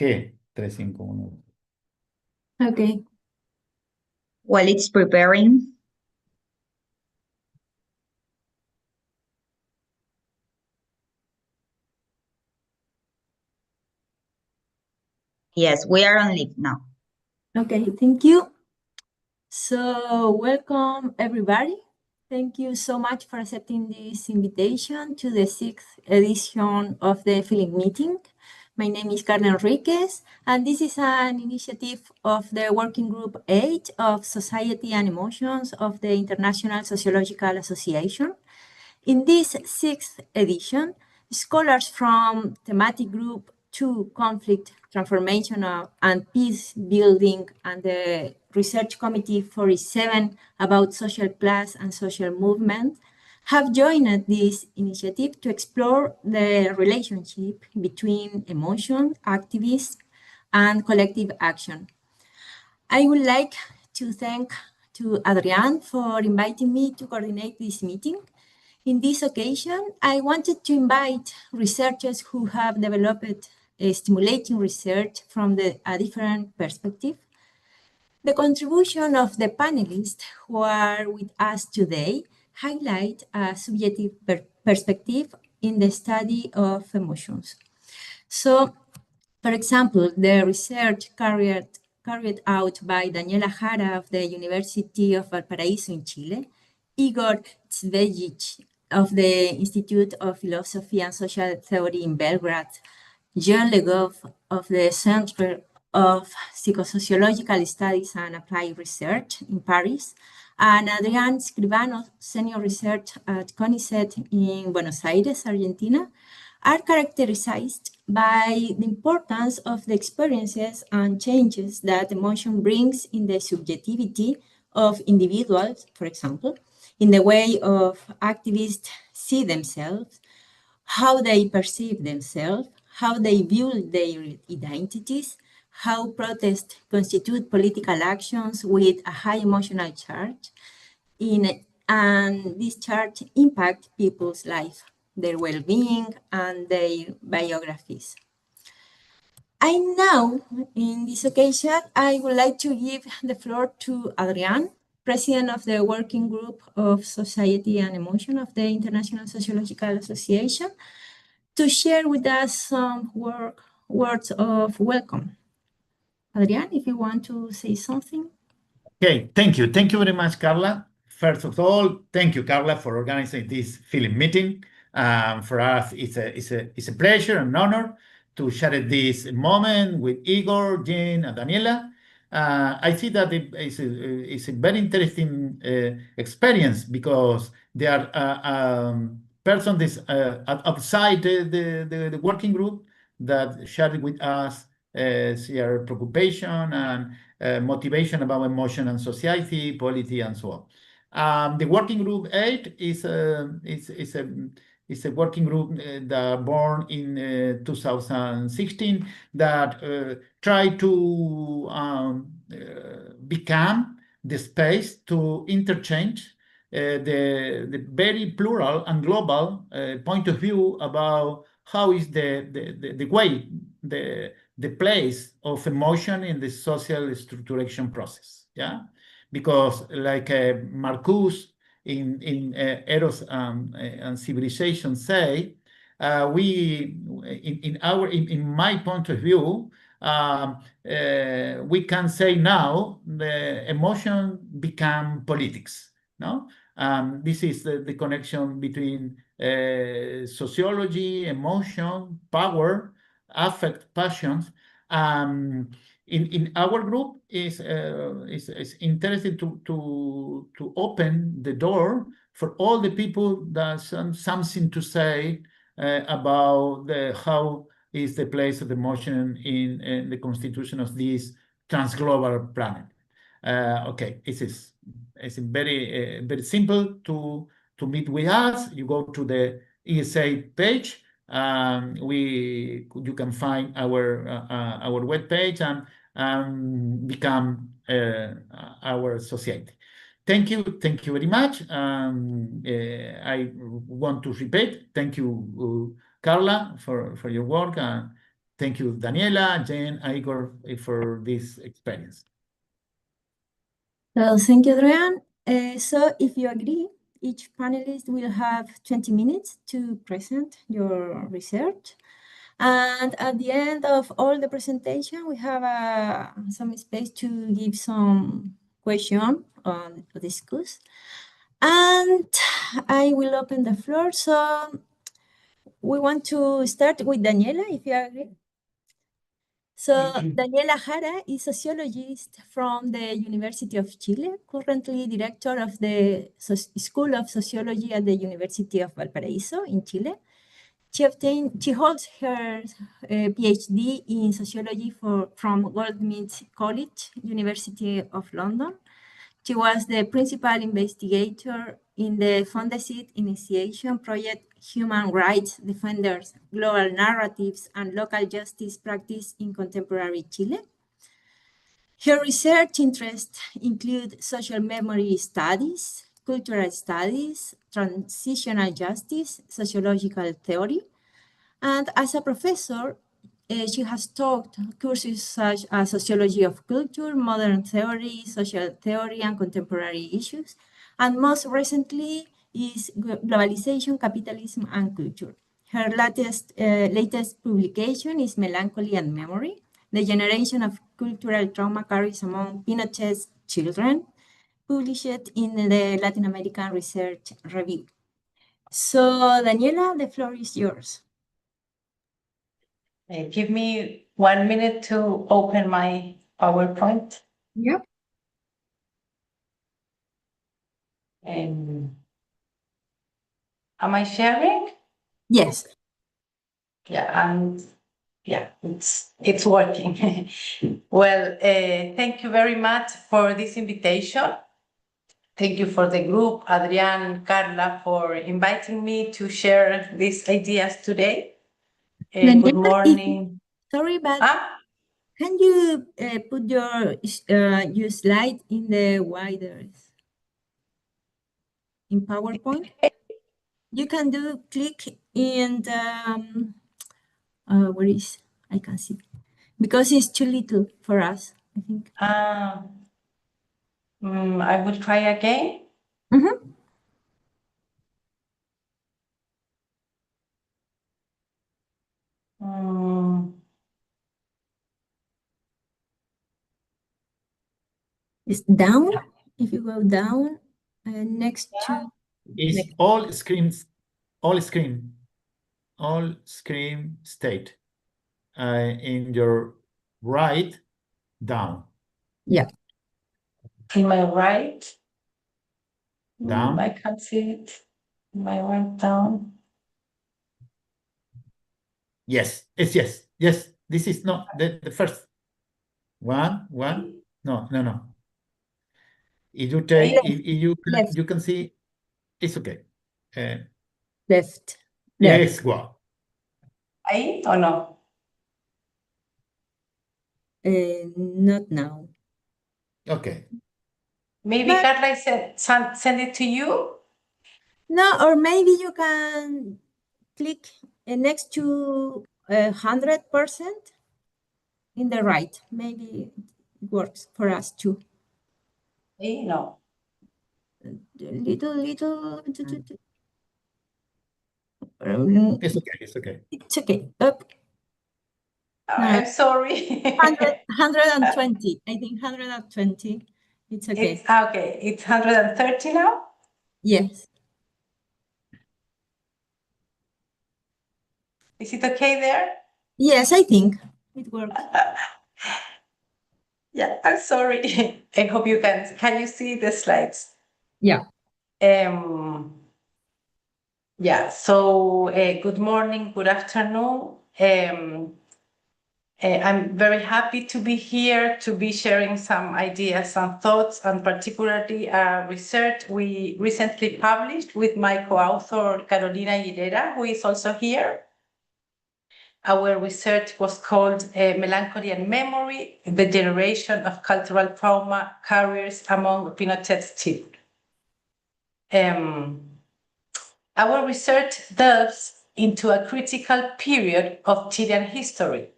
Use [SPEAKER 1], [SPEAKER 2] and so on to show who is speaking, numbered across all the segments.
[SPEAKER 1] G351.
[SPEAKER 2] Okay.
[SPEAKER 3] While it's preparing, yes, we are on live now.
[SPEAKER 2] Okay, thank you. So, welcome everybody. Thank you so much for accepting this invitation to the 6th edition of the Feeling Meeting. My name is Carla Enriquez, and this is an initiative of the Working Group 8 of Society and Emotions of the International Sociological Association. In this 6th edition, scholars from thematic group 2, Conflict, Transformation and Peace Building, and the Research Committee 47 about social class and social movement have joined this initiative to explore the relationship between emotion, activism, and collective action. I would like to thank to Adrian for inviting me to coordinate this meeting. In this occasion, I wanted to invite researchers who have developed stimulating research from a different perspective. The contribution of the panelists who are with us today highlight a subjective perspective in the study of emotions. So, for example, the research carried out by Daniela Jara of the University of Valparaiso in Chile, Igor Cvejic of the Institute of Philosophy and Social Theory in Belgrade, Jean Legov of the Center of Psychosociological Studies and Applied Research in Paris, and Adrián Scribano, Senior Research at CONICET in Buenos Aires, Argentina, are characterized by the importance of the experiences and changes that emotion brings in the subjectivity of individuals, for example, in the way of activists see themselves, how they perceive themselves, how they view their identities, how protests constitute political actions with a high emotional charge, and this charge impact people's life, their well-being, and their biographies. I now, in this occasion, I would like to give the floor to Adrián, President of the Working Group of Society and Emotion of the International Sociological Association, to share with us some words of welcome. Adrián, if you want to say something.
[SPEAKER 1] Okay, thank you. Thank you very much, Carla. First of all, thank you, Carla, for organizing this Feeling Meeting. For us, it's a pleasure and honor to share this moment with Igor, Jean, and Daniela. I see that it's a very interesting experience because there are persons outside the working group that shared with us their preoccupation and motivation about emotion and society, polity, and so on. The working group 8 is a working group that born in 2016 that tried to become the space to interchange the very plural and global point of view about how is the way, the place of emotion in the social structuration process. Yeah, because like Marcuse in Eros and Civilization say, in my point of view, we can say now the emotion become politics. No, this is the connection between sociology, emotion, power, affect, passions. In our group is interested to open the door for all the people that something to say about how is the place of emotion in the constitution of this transglobal planet. Okay, it's very simple to meet with us. You go to the ESA page. You can find our webpage and become our society. Thank you very much. I want to repeat. Thank you, Carla, for your work, and Thank you, Daniela, Jen, Igor, for this experience.
[SPEAKER 2] So thank you, Adrian. So if you agree, each panelist will have 20 minutes to present your research. And at the end of all the presentation, we have some space to give some question on to discuss. And I will open the floor. So we want to start with Daniela, if you agree. So Daniela Jara is sociologist from the University of Chile, currently director of the School of Sociology at the University of Valparaíso in Chile. She holds her PhD in sociology from Goldsmiths College, University of London. She was the principal investigator in the Fondesit initiation project Human Rights Defenders, Global Narratives and Local Justice Practice in Contemporary Chile. Her research interests include social memory studies, cultural studies, transitional justice, sociological theory, and as a professor, she has taught courses such as sociology of culture, modern theory, social theory, and contemporary issues. And most recently is globalization, capitalism, and culture. Her latest publication is Melancholy and Memory, the generation of cultural trauma carries among Pinochet's children, published in the Latin American Research Review. So, Daniela, the floor is yours.
[SPEAKER 4] Give me 1 minute to open my PowerPoint.
[SPEAKER 2] Yep.
[SPEAKER 4] Am I sharing?
[SPEAKER 2] Yes.
[SPEAKER 4] Yeah, and yeah, it's working. Well, thank you very much for this invitation. Thank you for the group, Adrian, Carla, for inviting me to share these ideas today. Good morning.
[SPEAKER 2] Sorry, but
[SPEAKER 4] Ah?
[SPEAKER 2] can you put your slide in the wider in PowerPoint? You can click in the where is I can see because it's too little for us, I think.
[SPEAKER 4] I will try again.
[SPEAKER 2] Mm-hmm. It's down. If you go down, next to
[SPEAKER 1] It's all screens, all screen state in your right down.
[SPEAKER 2] Yeah.
[SPEAKER 4] In my right.
[SPEAKER 1] Down.
[SPEAKER 4] I can't see it. In my right down.
[SPEAKER 1] Yes, it's yes. This is not the first one. No. If you take, if you can see, it's okay.
[SPEAKER 2] Left.
[SPEAKER 1] Yes, well.
[SPEAKER 4] Ahí or no?
[SPEAKER 2] Not now.
[SPEAKER 1] Okay.
[SPEAKER 4] Maybe Carla send it to you.
[SPEAKER 2] No, or maybe you can click next to 100% in the right. Maybe it works for us too.
[SPEAKER 4] No.
[SPEAKER 2] Little.
[SPEAKER 1] It's okay. It's okay.
[SPEAKER 2] It's okay. Up.
[SPEAKER 4] I'm sorry.
[SPEAKER 2] 120. I think 120. It's okay.
[SPEAKER 4] It's okay. It's 130 now.
[SPEAKER 2] Yes.
[SPEAKER 4] Is it okay there?
[SPEAKER 2] Yes, I think it works.
[SPEAKER 4] Yeah, I'm sorry. I hope you can you see the slides?
[SPEAKER 2] Yeah.
[SPEAKER 4] Yeah, so good morning, good afternoon. I'm very happy to be here to be sharing some ideas and thoughts, and particularly research we recently published with my co-author Carolina Aguilera, who is also here. Our research was called Melancholy and Memory, the generation of cultural trauma carriers among Pinochet's children. Our research delves into a critical period of Chilean history,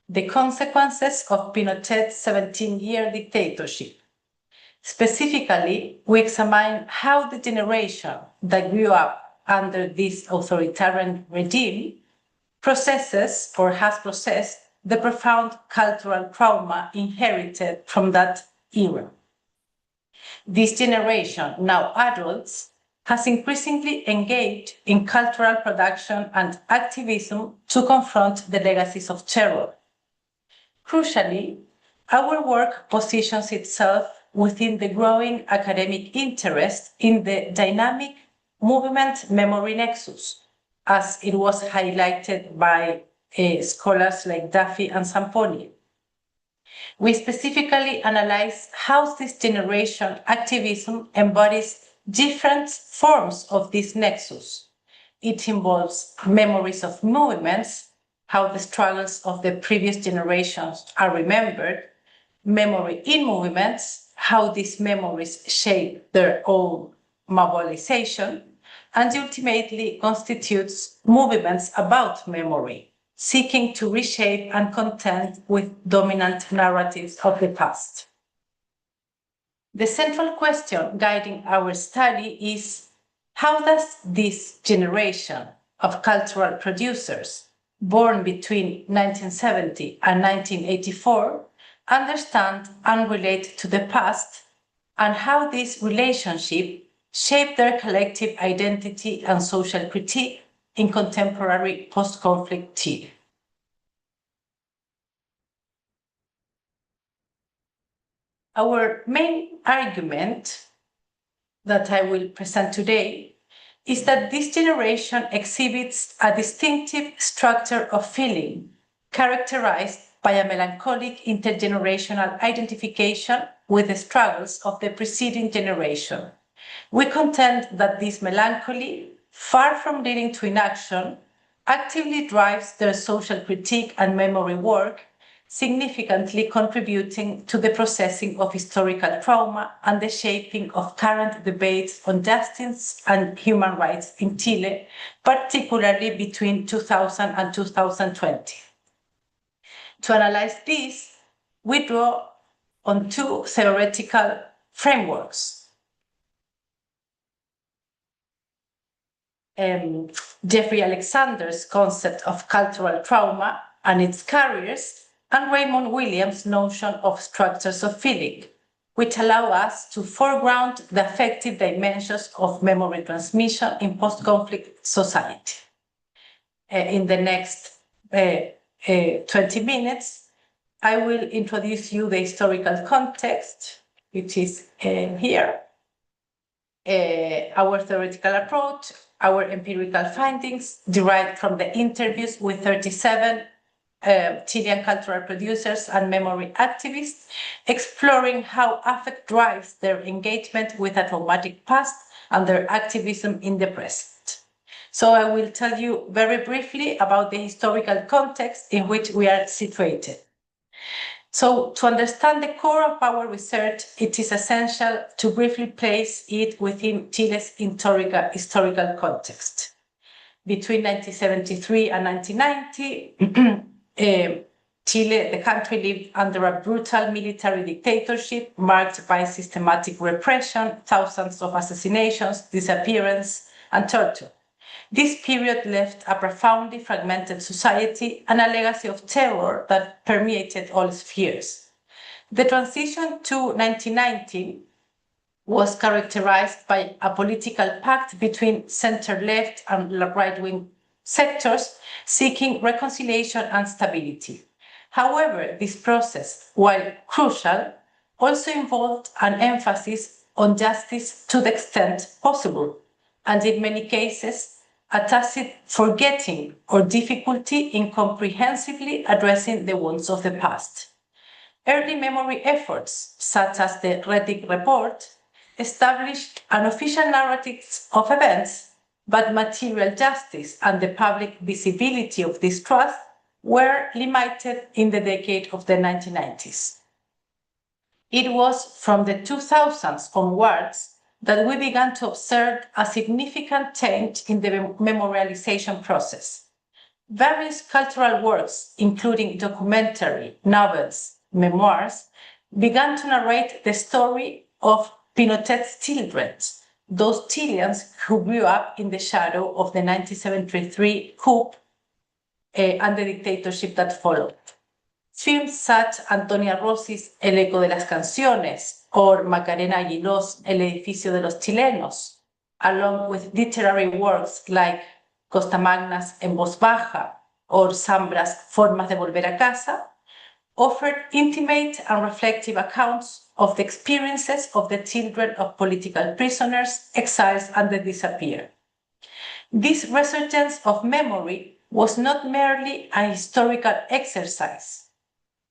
[SPEAKER 4] the consequences of Pinochet's 17-year dictatorship. Specifically, we examine how the generation that grew up under this authoritarian regime processes or has processed the profound cultural trauma inherited from that era. This generation, now adults, has increasingly engaged in cultural production and activism to confront the legacies of terror. Crucially, our work positions itself within the growing academic interest in the dynamic movement memory nexus, as it was highlighted by scholars like Duffy and Zamponi. We specifically analyze how this generation activism embodies different forms of this nexus. It involves memories of movements, how the struggles of the previous generations are remembered, memory in movements, how these memories shape their own mobilization, and ultimately constitutes movements about memory, seeking to reshape and contend with dominant narratives of the past. The central question guiding our study is, how does this generation of cultural producers, born between 1970 and 1984, understand and relate to the past, and how this relationship shaped their collective identity and social critique in contemporary post-conflict Chile? Our main argument that I will present today is that this generation exhibits a distinctive structure of feeling characterized by a melancholic intergenerational identification with the struggles of the preceding generation. We contend that this melancholy, far from leading to inaction, actively drives their social critique and memory work, significantly contributing to the processing of historical trauma and the shaping of current debates on justice and human rights in Chile, particularly between 2000 and 2020. To analyze this, we draw on two theoretical frameworks. Jeffrey Alexander's concept of cultural trauma and its carriers, and Raymond Williams' notion of structures of feeling, which allow us to foreground the affective dimensions of memory transmission in post-conflict society. In the next 20 minutes, I will introduce you the historical context, which is here, our theoretical approach, our empirical findings derived from the interviews with 37 Chilean cultural producers and memory activists, exploring how affect drives their engagement with a traumatic past and their activism in the present. So I will tell you very briefly about the historical context in which we are situated. So to understand the core of our research, it is essential to briefly place it within Chile's historical context. Between 1973 and 1990, Chile, the country, lived under a brutal military dictatorship marked by systematic repression, thousands of assassinations, disappearance, and torture. This period left a profoundly fragmented society and a legacy of terror that permeated all spheres. The transition to 1990 was characterized by a political pact between center-left and right-wing sectors seeking reconciliation and stability. However, this process, while crucial, also involved an emphasis on justice to the extent possible, and in many cases, a tacit forgetting or difficulty in comprehensively addressing the wounds of the past. Early memory efforts, such as the Rettig Report, established unofficial narratives of events, but material justice and the public visibility of this trust were limited in the decade of the 1990s. It was from the 2000s onwards that we began to observe a significant change in the memorialization process. Various cultural works, including documentary, novels, memoirs, began to narrate the story of Pinochet's children, those Chileans who grew up in the shadow of the 1973 coup and the dictatorship that followed. Films such Antonia Rossi's El eco de las canciones or Macarena Aguiló's El edificio de los chilenos, along with literary works like Costa Magna's En voz baja or Zambra's Formas de volver a casa, offered intimate and reflective accounts of the experiences of the children of political prisoners, exiles, and the disappeared. This resurgence of memory was not merely a historical exercise.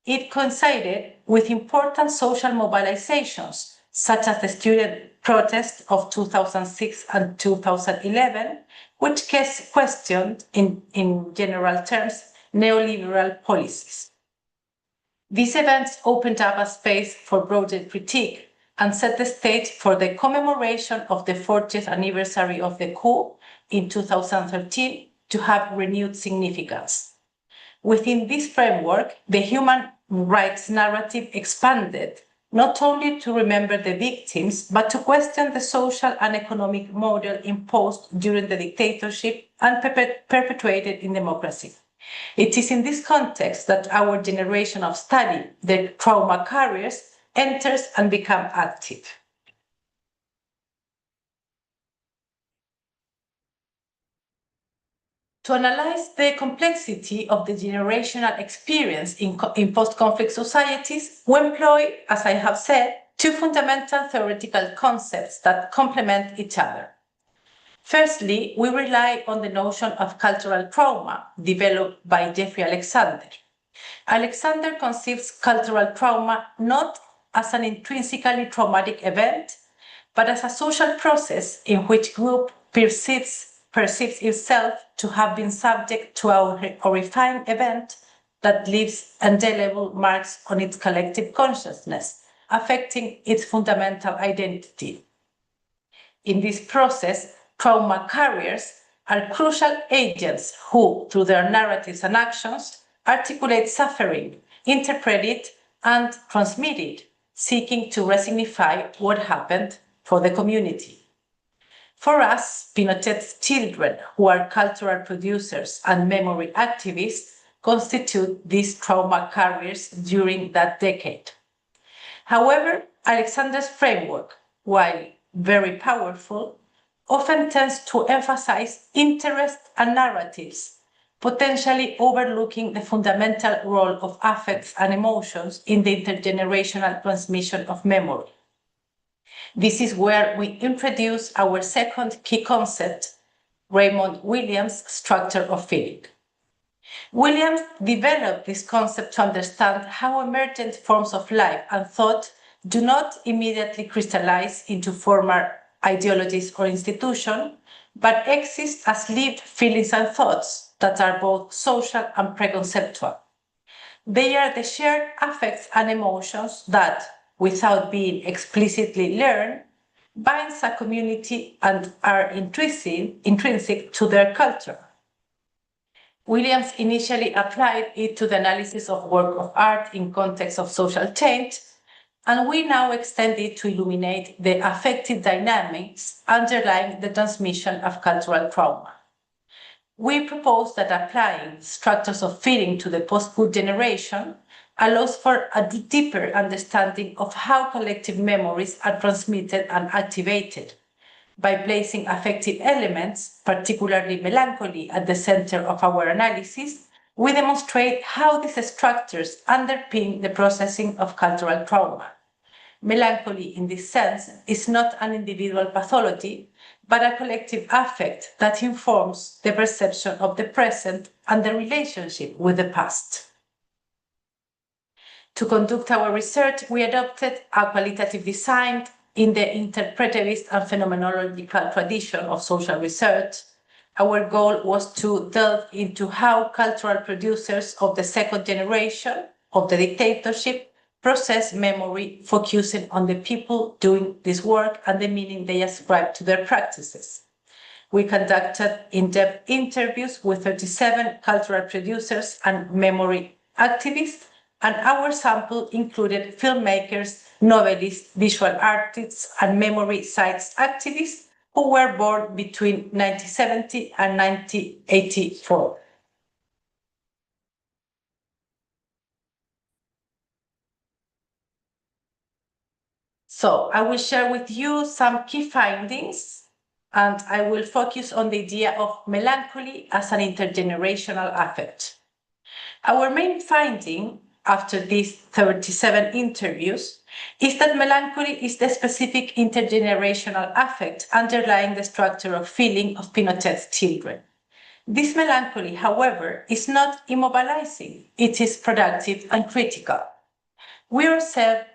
[SPEAKER 4] It coincided with important social mobilizations, such as the student protests of 2006 and 2011, which questioned, in general terms, neoliberal policies. These events opened up a space for broader critique and set the stage for the commemoration of the 40th anniversary of the coup in 2013 to have renewed significance. Within this framework, the human rights narrative expanded not only to remember the victims, but to question the social and economic model imposed during the dictatorship and perpetuated in democracy. It is in this context that our generation of study, the trauma carriers, enters and becomes active. To analyze the complexity of the generational experience in post-conflict societies, we employ, as I have said, two fundamental theoretical concepts that complement each other. Firstly, we rely on the notion of cultural trauma developed by Jeffrey Alexander. Alexander conceives cultural trauma not as an intrinsically traumatic event, but as a social process in which group perceives itself to have been subject to a horrifying event that leaves indelible marks on its collective consciousness, affecting its fundamental identity. In this process, trauma carriers are crucial agents who, through their narratives and actions, articulate suffering, interpret it, and transmit it, seeking to resignify what happened for the community. For us, Pinochet's children, who are cultural producers and memory activists, constitute these trauma carriers during that decade. However, Alexander's framework, while very powerful, often tends to emphasize interest and narratives, potentially overlooking the fundamental role of affects and emotions in the intergenerational transmission of memory. This is where we introduce our second key concept, Raymond Williams' structure of feeling. Williams developed this concept to understand how emergent forms of life and thought do not immediately crystallize into formal ideologies or institutions, but exist as lived feelings and thoughts that are both social and preconceptual. They are the shared affects and emotions that, without being explicitly learned, binds a community and are intrinsic to their culture. Williams initially applied it to the analysis of work of art in context of social change, and we now extend it to illuminate the affective dynamics underlying the transmission of cultural trauma. We propose that applying structures of feeling to the post-coup generation allows for a deeper understanding of how collective memories are transmitted and activated. By placing affective elements, particularly melancholy, at the center of our analysis, we demonstrate how these structures underpin the processing of cultural trauma. Melancholy, in this sense, is not an individual pathology, but a collective affect that informs the perception of the present and the relationship with the past. To conduct our research, we adopted a qualitative design in the interpretivist and phenomenological tradition of social research. Our goal was to delve into how cultural producers of the second generation of the dictatorship process memory, focusing on the people doing this work and the meaning they ascribe to their practices. We conducted in-depth interviews with 37 cultural producers and memory activists, and our sample included filmmakers, novelists, visual artists, and memory sites activists who were born between 1970 and 1984. So I will share with you some key findings, and I will focus on the idea of melancholy as an intergenerational affect. Our main finding after these 37 interviews is that melancholy is the specific intergenerational affect underlying the structure of feeling of Pinochet's children. This melancholy, however, is not immobilizing, it is productive and critical. We observe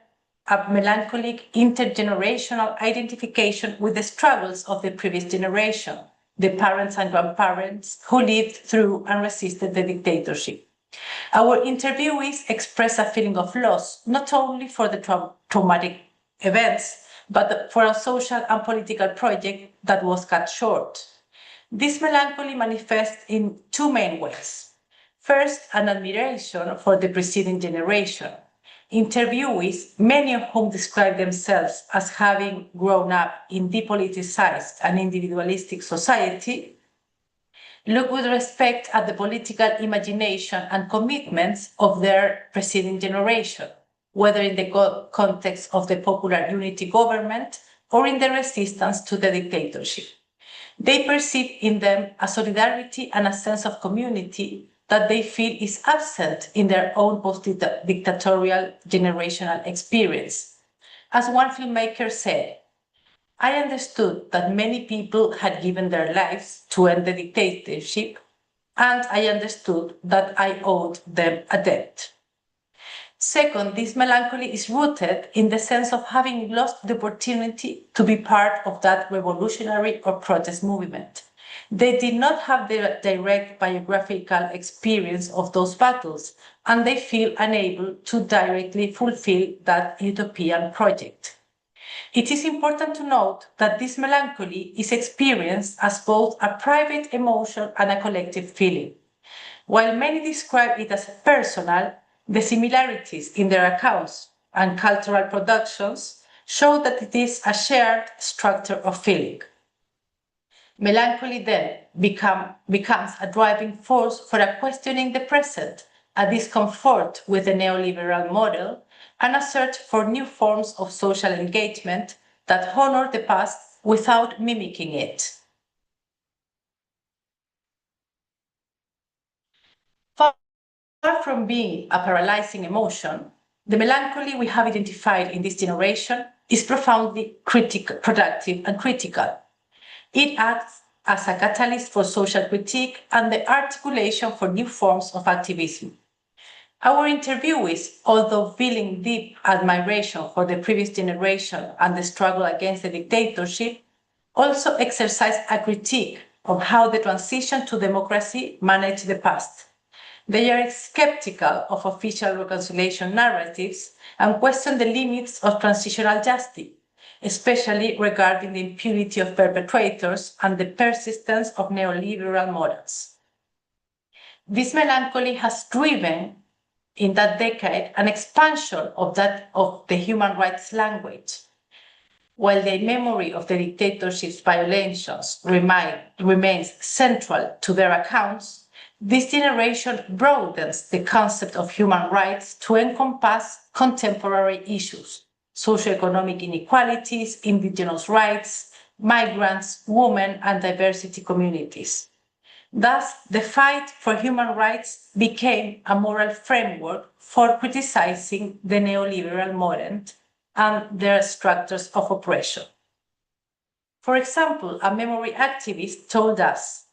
[SPEAKER 4] a melancholic intergenerational identification with the struggles of the previous generation, the parents and grandparents who lived through and resisted the dictatorship. Our interviewees express a feeling of loss, not only for the traumatic events, but for a social and political project that was cut short. This melancholy manifests in two main ways. First, an admiration for the preceding generation. Interviewees, many of whom describe themselves as having grown up in depoliticized and individualistic society, look with respect at the political imagination and commitments of their preceding generation, whether in the context of the popular unity government or in the resistance to the dictatorship. They perceive in them a solidarity and a sense of community that they feel is absent in their own post-dictatorial generational experience. As one filmmaker said, I understood that many people had given their lives to end the dictatorship, and I understood that I owed them a debt. Second, this melancholy is rooted in the sense of having lost the opportunity to be part of that revolutionary or protest movement. They did not have the direct biographical experience of those battles, and they feel unable to directly fulfill that utopian project. It is important to note that this melancholy is experienced as both a private emotion and a collective feeling. While many describe it as personal, the similarities in their accounts and cultural productions show that it is a shared structure of feeling. Melancholy then becomes a driving force for a questioning the present, a discomfort with the neoliberal model, and a search for new forms of social engagement that honor the past without mimicking it. Far from being a paralyzing emotion, the melancholy we have identified in this generation is profoundly productive and critical. It acts as a catalyst for social critique and the articulation for new forms of activism. Our interviewees, although feeling deep admiration for the previous generation and the struggle against the dictatorship, also exercise a critique of how the transition to democracy managed the past. They are skeptical of official reconciliation narratives and question the limits of transitional justice, especially regarding the impunity of perpetrators and the persistence of neoliberal models. This melancholy has driven in that decade an expansion of the human rights language. While the memory of the dictatorship's violations remains central to their accounts, this generation broadens the concept of human rights to encompass contemporary issues, socioeconomic inequalities, indigenous rights, migrants, women, and diversity communities. Thus, the fight for human rights became a moral framework for criticizing the neoliberal model and their structures of oppression. For example, a memory activist told us,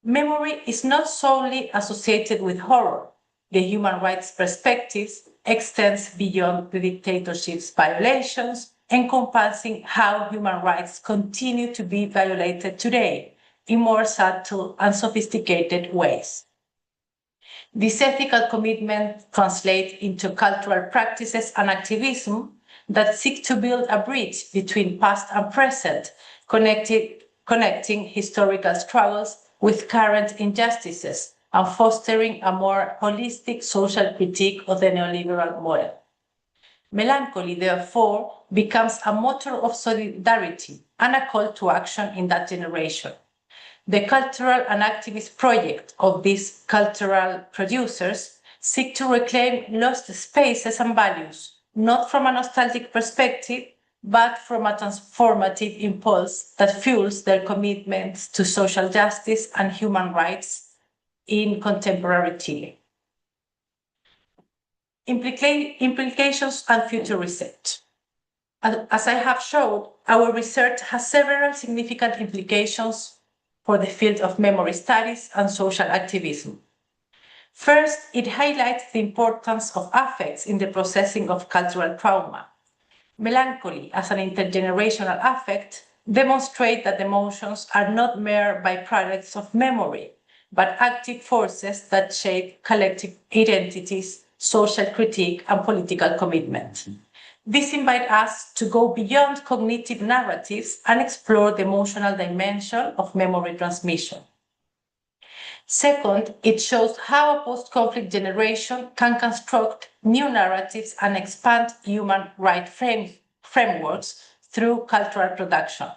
[SPEAKER 4] memory is not solely associated with horror. The human rights perspective extends beyond the dictatorship's violations, encompassing how human rights continue to be violated today in more subtle and sophisticated ways. This ethical commitment translates into cultural practices and activism that seek to build a bridge between past and present, connected connecting historical struggles with current injustices and fostering a more holistic social critique of the neoliberal model. Melancholy, therefore, becomes a motor of solidarity and a call to action in that generation. The cultural and activist project of these cultural producers seek to reclaim lost spaces and values, not from a nostalgic perspective, but from a transformative impulse that fuels their commitments to social justice and human rights in contemporary Chile. Implications and future research. As I have showed, our research has several significant implications for the field of memory studies and social activism. First, it highlights the importance of affects in the processing of cultural trauma. Melancholy, as an intergenerational affect, demonstrates that emotions are not mere byproducts of memory, but active forces that shape collective identities, social critique, and political commitment. This invites us to go beyond cognitive narratives and explore the emotional dimension of memory transmission. Second, it shows how a post-conflict generation can construct new narratives and expand human rights frameworks through cultural production.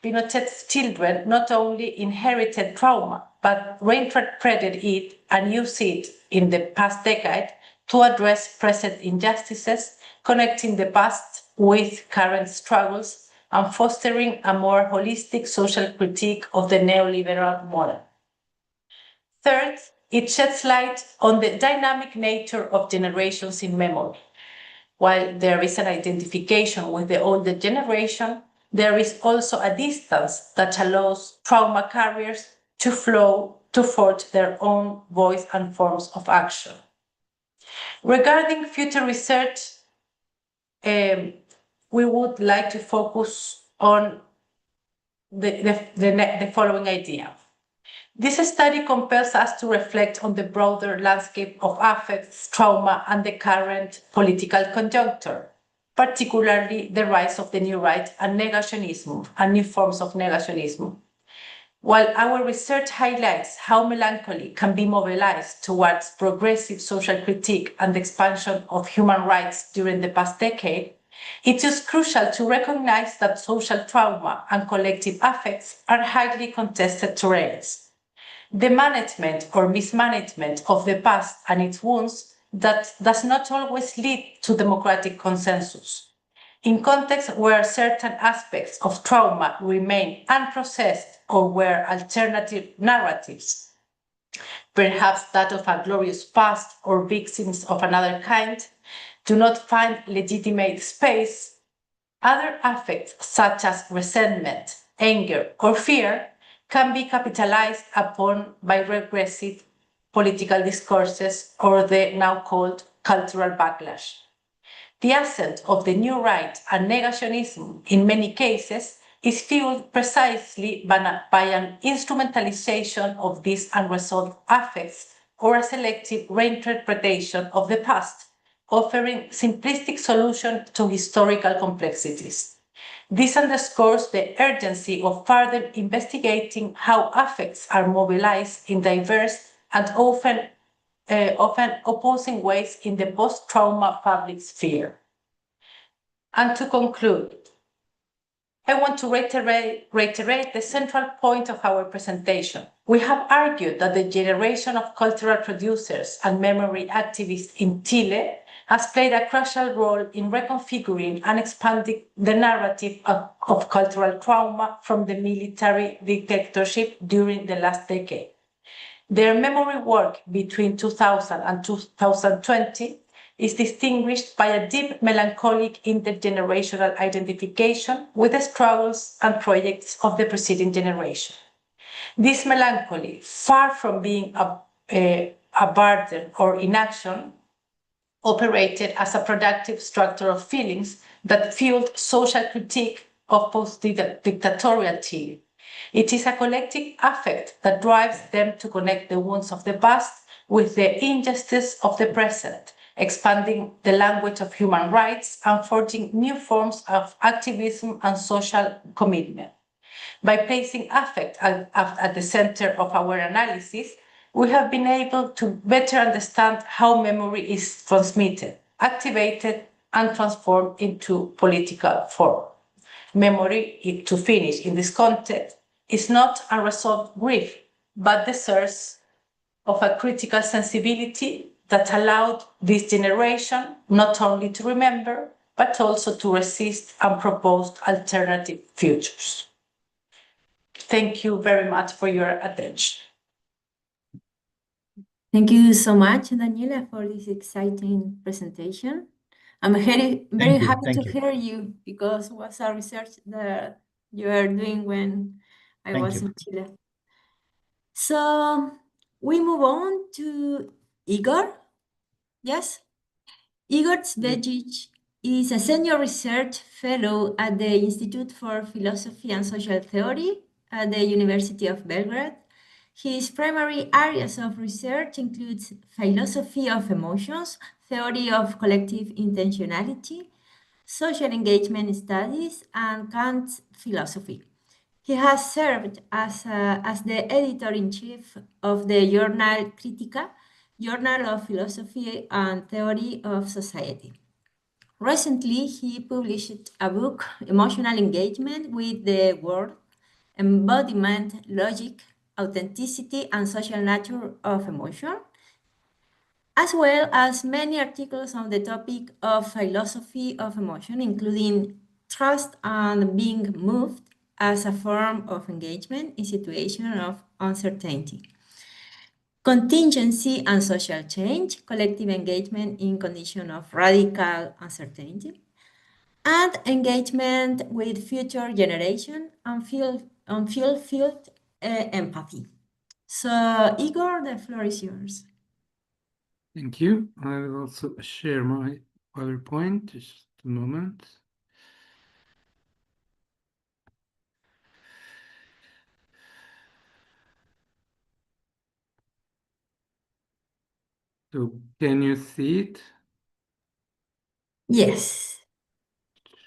[SPEAKER 4] Pinochet's children not only inherited trauma, but reinterpreted it and used it in the past decade to address present injustices, connecting the past with current struggles and fostering a more holistic social critique of the neoliberal model. Third, it sheds light on the dynamic nature of generations in memory. While there is an identification with the older generation, there is also a distance that allows trauma carriers to forge their own voice and forms of action. Regarding future research, we would like to focus on the following idea. This study compels us to reflect on the broader landscape of affects, trauma, and the current political conjuncture, particularly the rise of the new right and negationism, and new forms of negationism. While our research highlights how melancholy can be mobilized towards progressive social critique and expansion of human rights during the past decade, it is crucial to recognize that social trauma and collective affects are highly contested terrains. The management or mismanagement of the past and its wounds that does not always lead to democratic consensus. In contexts where certain aspects of trauma remain unprocessed or where alternative narratives, perhaps that of a glorious past or victims of another kind, do not find legitimate space, other affects such as resentment, anger, or fear can be capitalized upon by regressive political discourses or the now called cultural backlash. The ascent of the new right and negationism in many cases is fueled precisely by an instrumentalization of these unresolved affects or a selective reinterpretation of the past, offering simplistic solutions to historical complexities. This underscores the urgency of further investigating how affects are mobilized in diverse and often opposing ways in the post-trauma public sphere. And to conclude, I want to reiterate the central point of our presentation. We have argued that the generation of cultural producers and memory activists in Chile has played a crucial role in reconfiguring and expanding the narrative of cultural trauma from the military dictatorship during the last decade. Their memory work between 2000 and 2020 is distinguished by a deep melancholic intergenerational identification with the struggles and projects of the preceding generation. This melancholy, far from being a burden or inaction, operated as a productive structure of feelings that fueled social critique of post-dictatorial Chile. It is a collective affect that drives them to connect the wounds of the past with the injustice of the present, expanding the language of human rights and forging new forms of activism and social commitment. By placing affect at the center of our analysis, we have been able to better understand how memory is transmitted, activated, and transformed into political form. Memory, to finish in this context, is not unresolved grief, but the source of a critical sensibility that allowed this generation not only to remember, but also to resist and propose alternative futures. Thank you very much for your attention.
[SPEAKER 2] Thank you so much, Daniela, for this exciting presentation. I'm very happy to hear you because it was a research that you are doing when I was in Chile. So we move on to Igor. Yes? Igor Zvejic is a senior research fellow at the Institute for Philosophy and Social Theory at the University of Belgrade. His primary areas of research include philosophy of emotions, theory of collective intentionality, social engagement studies, and Kant's philosophy. He has served as the editor-in-chief of the journal Critica, Journal of Philosophy and Theory of Society. Recently, he published a book, Emotional Engagement with the World, Embodiment, Logic, Authenticity, and Social Nature of Emotion, as well as many articles on the topic of philosophy of emotion, including trust and being moved as a form of engagement in situations of uncertainty, contingency and social change, collective engagement in conditions of radical uncertainty, and engagement with future generation and fulfilled empathy. So, Igor, the floor is yours.
[SPEAKER 5] Thank you. I will also share my PowerPoint. Just a moment. So can you see it?
[SPEAKER 2] Yes.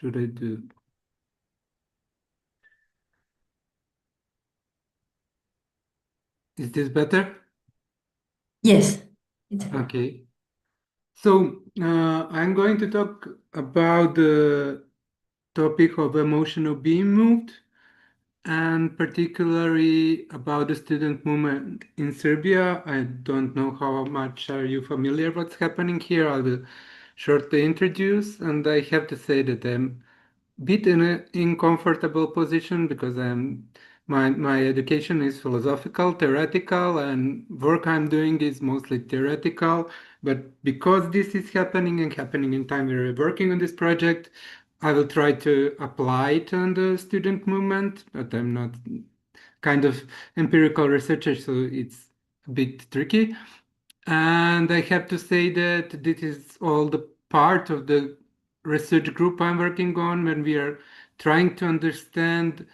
[SPEAKER 5] Should I do? Is this better?
[SPEAKER 2] Yes.
[SPEAKER 5] Okay. So I'm going to talk about the topic of emotional being moved, and particularly about the student movement in Serbia. I don't know how much are you familiar what's happening here. I will shortly introduce, and I have to say that I'm a bit in an uncomfortable position because my education is philosophical, theoretical, and work I'm doing is mostly theoretical. But because this is happening and happening in time we're working on this project, I will try to apply it on the student movement, but I'm not kind of empirical researcher, so it's a bit tricky. And I have to say that this is all the part of the research group I'm working on when we are trying to understand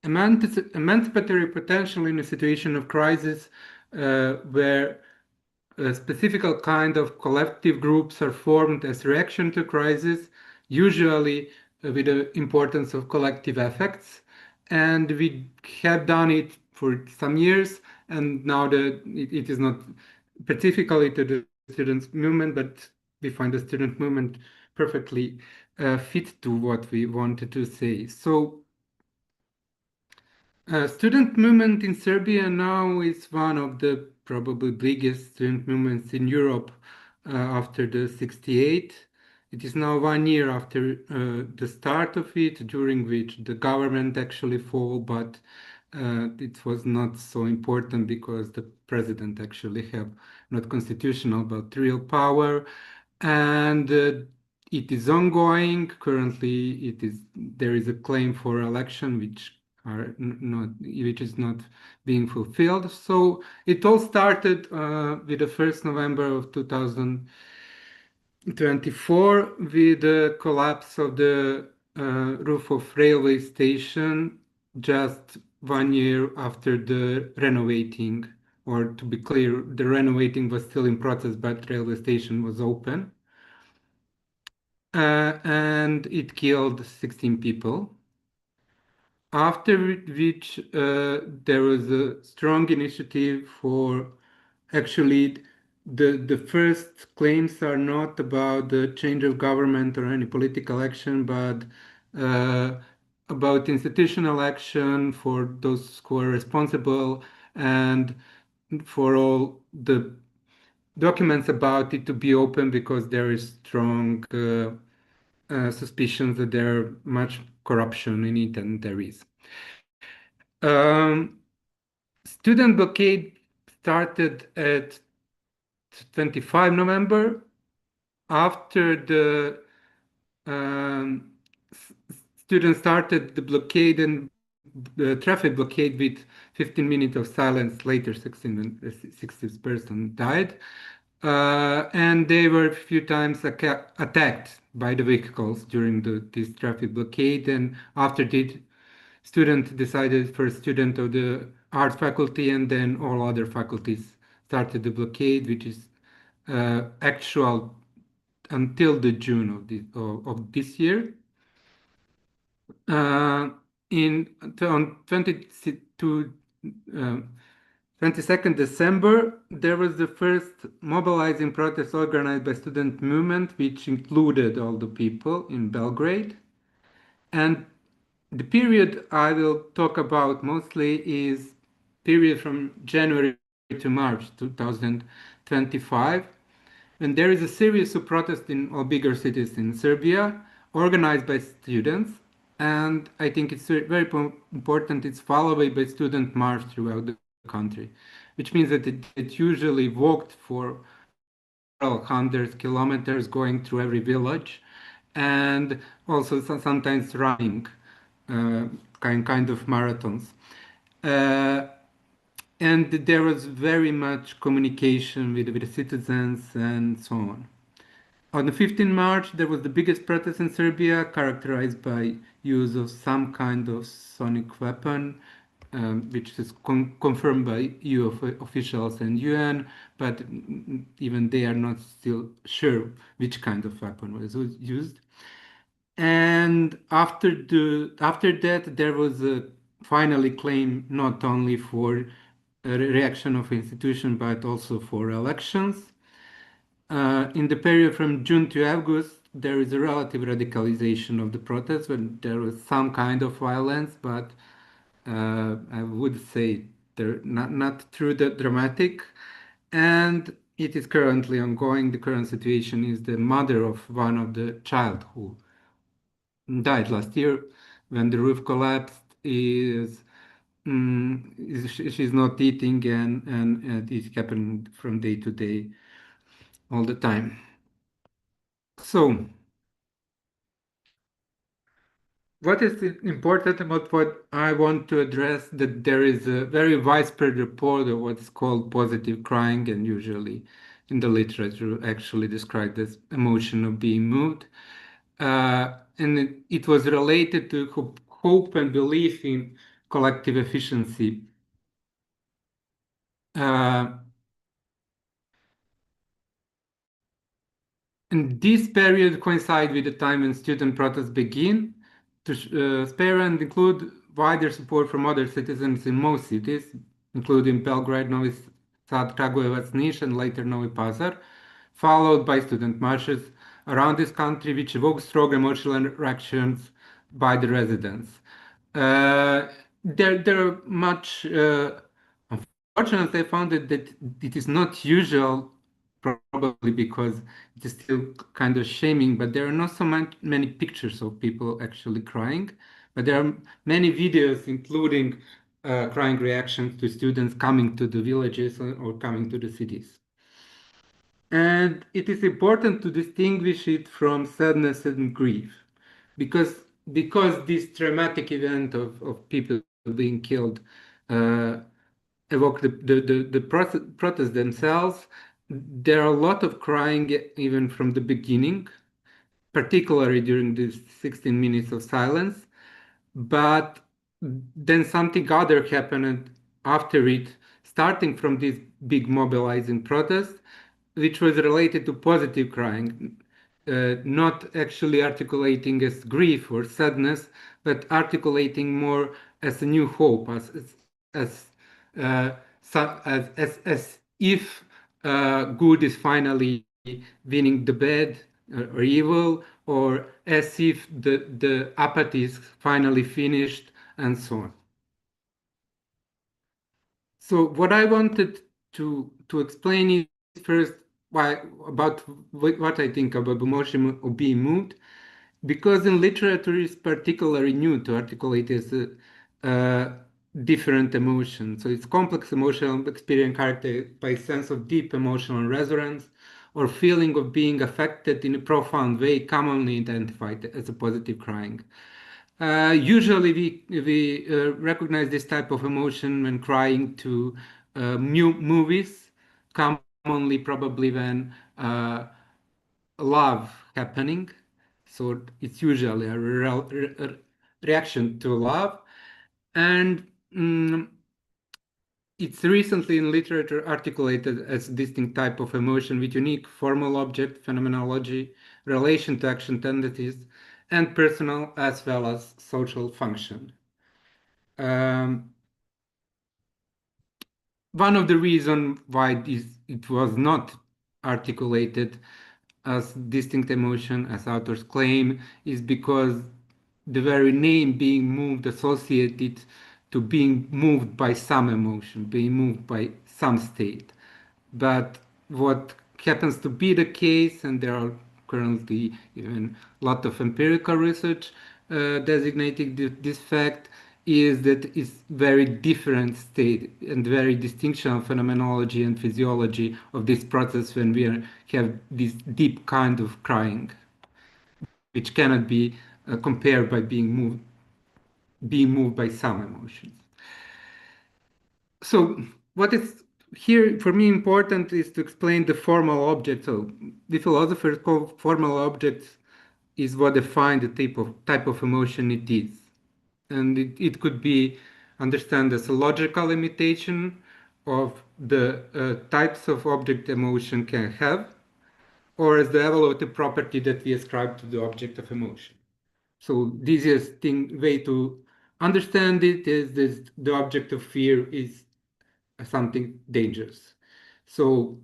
[SPEAKER 5] emancipatory potential in a situation of crisis where specific kind of collective groups are formed as reaction to crisis, usually with the importance of collective affects. And we have done it for some years, and now it is not specifically to the students' movement, but we find the student movement perfectly fit to what we wanted to say. So student movement in Serbia now is one of the probably biggest student movements in Europe after the 68. It is now 1 year after the start of it, during which the government actually fall, but it was not so important because the president actually have not constitutional but real power, and it is ongoing. Currently, there is a claim for election which is not being fulfilled. So it all started with the 1st November of 2024 with the collapse of the roof of railway station just 1 year after the renovating, or to be clear, the renovating was still in process, but railway station was open. And it killed 16 people. after which there was a strong initiative for actually the first claims are not about the change of government or any political action, but uh, about institutional action for those who are responsible and for all the documents about it to be open because there is strong suspicions that there are much corruption in it, and there is. Um, Student blockade started at 25 November after the um, students started the blockade and the traffic blockade with 15 minutes of silence. Later, 60 person died. And they were a few times attacked by the vehicles during this traffic blockade. And after that, student decided for student of the art faculty, and then all other faculties started the blockade, which is actual until the June of this year. On 22nd December, there was the first mobilizing protest organized by student movement, which included all the people in Belgrade. And the period I will talk about mostly is period from January to March 2025, when there is a series of protests in all bigger cities in Serbia, organized by students, and I think it's very important. It's followed by student march throughout the country, which means that it usually walked for several hundred kilometers, going through every village, and also sometimes running, kind of marathons. Uh, and there was very much communication with the citizens and so on. On the 15th March, there was the biggest protest in Serbia, characterized by use of some kind of sonic weapon, which is confirmed by EU officials and UN, but even they are not still sure which kind of weapon was used. And after that, there was a finally claim not only for a reaction of institution, but also for elections. In the period from June to August, there is a relative radicalization of the protests when there was some kind of violence, but I would say they're not too dramatic. And it is currently ongoing. The current situation is the mother of one of the child who died last year when the roof collapsed. She's not eating, and it happened from day to day all the time. So, what is important about what I want to address, that there is a very widespread report of what's called positive crying, and usually in the literature actually described as emotion of being moved. And it was related to hope and belief in collective efficiency. And this period coincides with the time when student protests begin to spare and include wider support from other citizens in most cities, including Belgrade, Novi Sad, Kragujevac, Niš, and later Novi Pazar, followed by student marches around this country, which evoke strong emotional reactions by the residents. There are much, unfortunately, I found that it is not usual, probably because it is still kind of shaming, but there are not so many pictures of people actually crying, but there are many videos, including crying reactions to students coming to the villages or coming to the cities. And it is important to distinguish it from sadness and grief, because this traumatic event of people being killed evoke the protests themselves. There are a lot of crying even from the beginning, particularly during these 16 minutes of silence. But then something other happened after it, starting from this big mobilizing protest, which was related to positive crying. not actually articulating as grief or sadness, but articulating more as a new hope, as if good is finally winning the bad or evil, or as if the apathy is finally finished, and so on. So what I wanted to explain is first why about what I think about emotion or being moved, because in literature it's particularly new to articulate as a different emotion. So it's complex emotional experience characterized by a sense of deep emotional resonance or feeling of being affected in a profound way, commonly identified as a positive crying. Usually, we recognize this type of emotion when crying to movies, commonly probably when love happening. So it's usually a reaction to love, and it's recently in literature articulated as a distinct type of emotion with unique formal object phenomenology, relation to action tendencies, and personal as well as social function. One of the reasons why it was not articulated as distinct emotion, as authors claim, is because the very name being moved associated to being moved by some emotion, being moved by some state. But what happens to be the case, and there are currently even a lot of empirical research designating this fact, is that it's very different state and very distinction of phenomenology and physiology of this process when have this deep kind of crying, which cannot be compared by being moved by some emotions. So what is here for me important is to explain the formal object. So the philosophers call formal objects is what define the type of emotion it is. And it could be understood as a logical limitation of the types of object emotion can have, or as the evaluative property that we ascribe to the object of emotion. So the easiest way to understand it is that the object of fear is something dangerous. So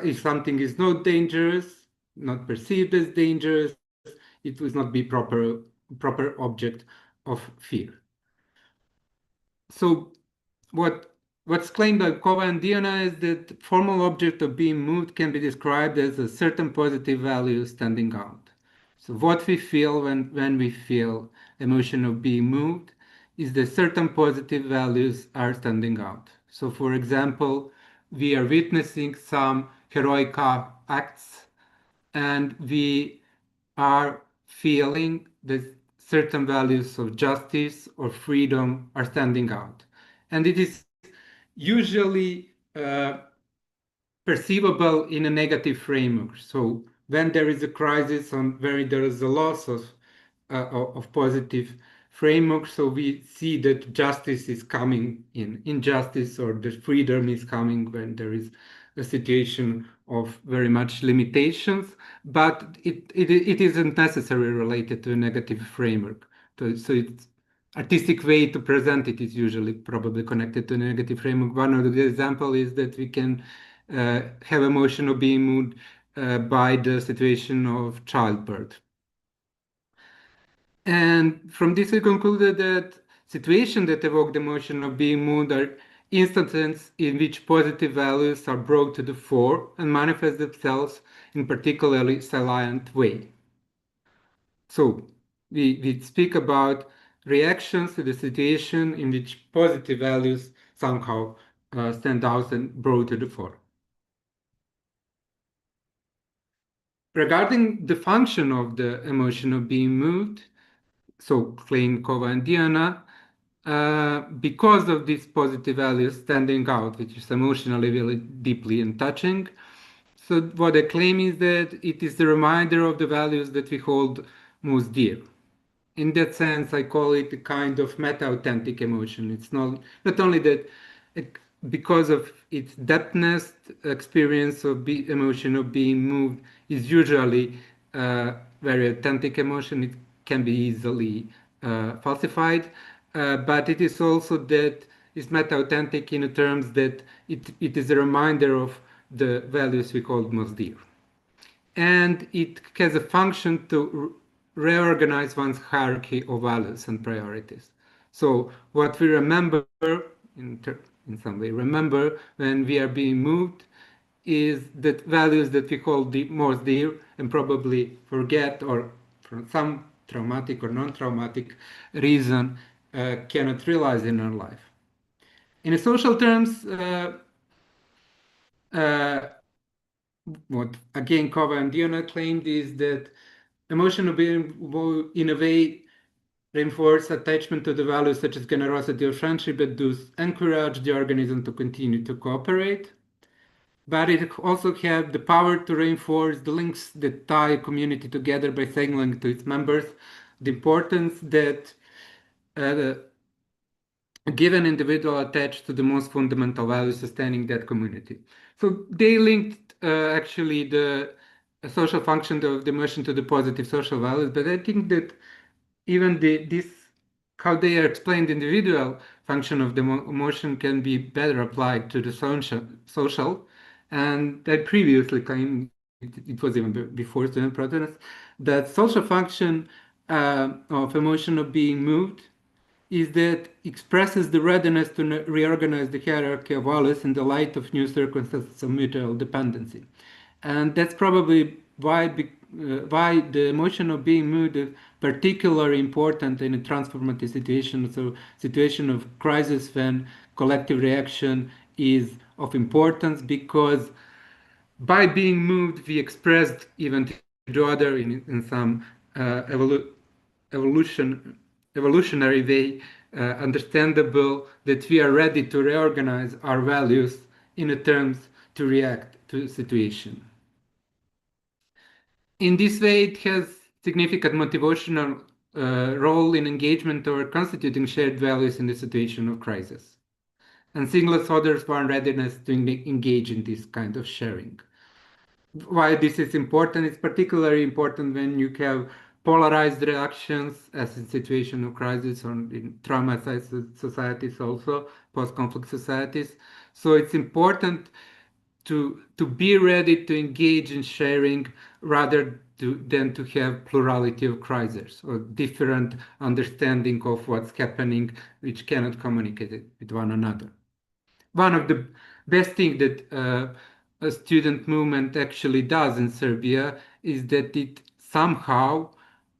[SPEAKER 5] if something is not dangerous, not perceived as dangerous, it will not be proper object of fear. So what's claimed by Kova and Diana is that formal object of being moved can be described as a certain positive value standing out. So what we feel when we feel emotion of being moved is that certain positive values are standing out. So for example, we are witnessing some heroic acts and we are feeling that certain values of justice or freedom are standing out. And it is usually perceivable in a negative framework. So when there is a crisis and where there is a loss of positive framework, so we see that justice is coming in injustice, or the freedom is coming when there is a situation of very much limitations, but it isn't necessarily related to a negative framework. So it's artistic way to present it is usually probably connected to a negative framework. One of the example is that we can have emotion of being moved by the situation of childbirth. And from this we concluded that situations that evoke the emotion of being moved are instances in which positive values are brought to the fore and manifest themselves in particularly salient way. So we speak about reactions to the situation in which positive values somehow stand out and brought to the fore. Regarding the function of the emotion of being moved, so claim Kova and Diana, because of these positive values standing out, which is emotionally really deeply and touching. So what they claim is that it is the reminder of the values that we hold most dear. In that sense, I call it a kind of meta-authentic emotion. It's not only that because of its depthness, experience of emotion of being moved is usually very authentic emotion. It can be easily falsified, but it is also that it's meta-authentic in terms that it is a reminder of the values we call most dear. And it has a function to reorganize one's hierarchy of values and priorities. So what we remember, in some way, remember when we are being moved is that values that we call the most dear and probably forget, or for some traumatic or non-traumatic reason cannot realize in our life. In social terms, what again Kova and Diana claimed is that emotional being will in a way reinforce attachment to the values such as generosity or friendship, but thus encourage the organism to continue to cooperate. But it also has the power to reinforce the links that tie a community together by signaling to its members the importance that a given individual attached to the most fundamental values sustaining that community. So they linked actually the social function of the emotion to the positive social values, but I think that even this how they are explained individual function of the emotion can be better applied to the social. And I previously claimed, it was even before student protests, that social function of emotion of being moved is that expresses the readiness to reorganize the hierarchy of values in the light of new circumstances of mutual dependency. And that's probably why the emotion of being moved is particularly important in a transformative situation, so situation of crisis when collective reaction is of importance, because by being moved we expressed even to the other in some evolutionary way, understandable that we are ready to reorganize our values in terms to react to the situation. In this way, it has significant motivational role in engagement or constituting shared values in the situation of crisis, and signals others one readiness to engage in this kind of sharing. Why this is important? It's particularly important when you have polarized reactions as in situation of crisis or in traumatized societies, also post-conflict societies. So it's important to be ready to engage in sharing rather than to have plurality of crises or different understanding of what's happening which cannot communicate it with one another. One of the best things that a student movement actually does in Serbia is that it somehow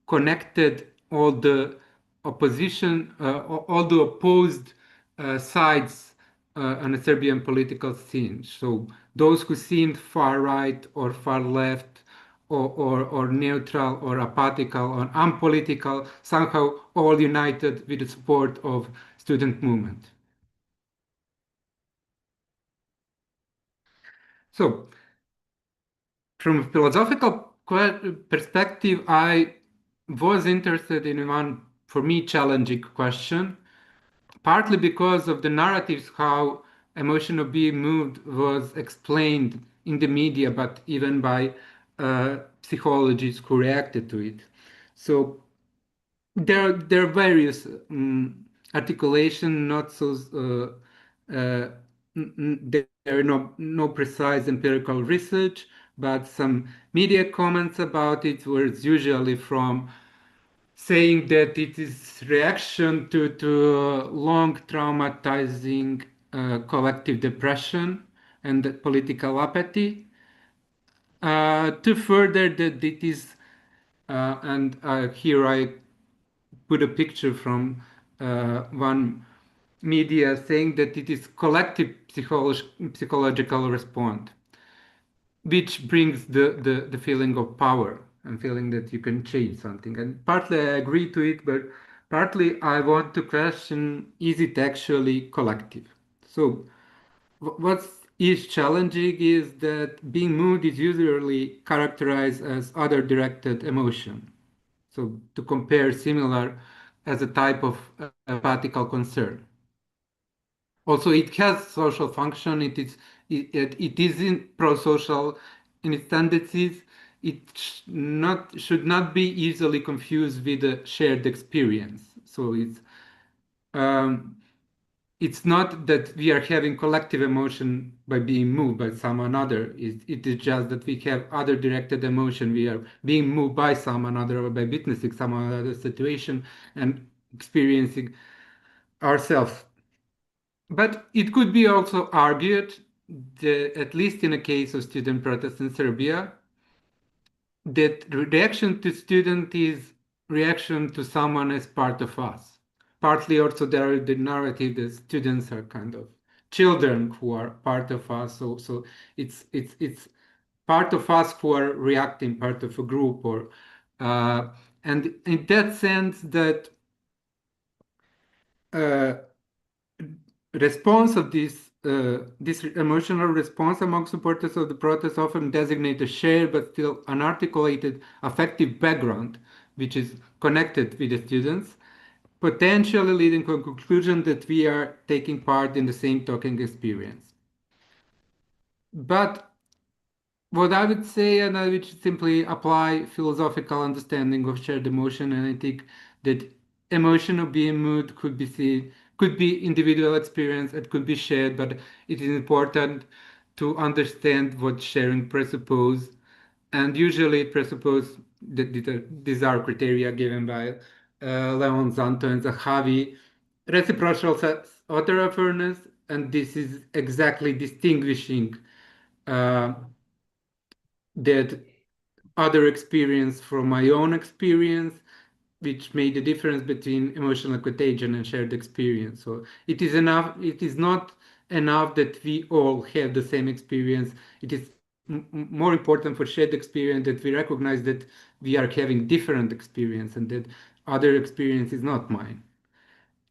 [SPEAKER 5] connected all the opposition, all the opposed sides on a Serbian political scene. So those who seemed far right or far left or neutral or apathetical or unpolitical, somehow all united with the support of student movement. So, from a philosophical perspective, I was interested in one, for me, challenging question, partly because of the narratives how emotion of being moved was explained in the media, but even by psychologists who reacted to it. So there are various articulation, not so there are no precise empirical research, but some media comments about it were usually from saying that it is reaction to long traumatizing collective depression and political apathy. To further that it is, and here I put a picture from one media saying that it is collective psychological response, which brings the feeling of power and feeling that you can change something. And partly I agree to it, but partly I want to question, is it actually collective? So what is challenging is that being moved is usually characterized as other directed emotion. So to compare similar as a type of empathical concern. Also, it has social function. It is in pro-social in its tendencies. it should not be easily confused with a shared experience. So it's not that we are having collective emotion by being moved by some another. It is just that we have other directed emotion. We are being moved by some another or by witnessing some other situation and experiencing ourselves. But it could be also argued that, at least in a case of student protests in Serbia, that reaction to student is reaction to someone as part of us. Partly also there is the narrative that students are kind of children who are part of us. So it's part of us who are reacting, part of a group, or and in that sense that uh, response of this emotional response among supporters of the protest often designate a shared but still unarticulated affective background, which is connected with the students, potentially leading to a conclusion that we are taking part in the same talking experience. But what I would say, and I would simply apply philosophical understanding of shared emotion, and I think that emotion of being moved could be seen, could be individual experience, it could be shared, but it is important to understand what sharing presupposes. And usually it presupposes that these are criteria given by Leon Zanto and Zahavi, reciprocal author awareness, and this is exactly distinguishing uh, that other experience from my own experience, which made the difference between emotional contagion and shared experience. So it is enough, it is not enough that we all have the same experience. It is more important for shared experience that we recognize that we are having different experience and that other experience is not mine.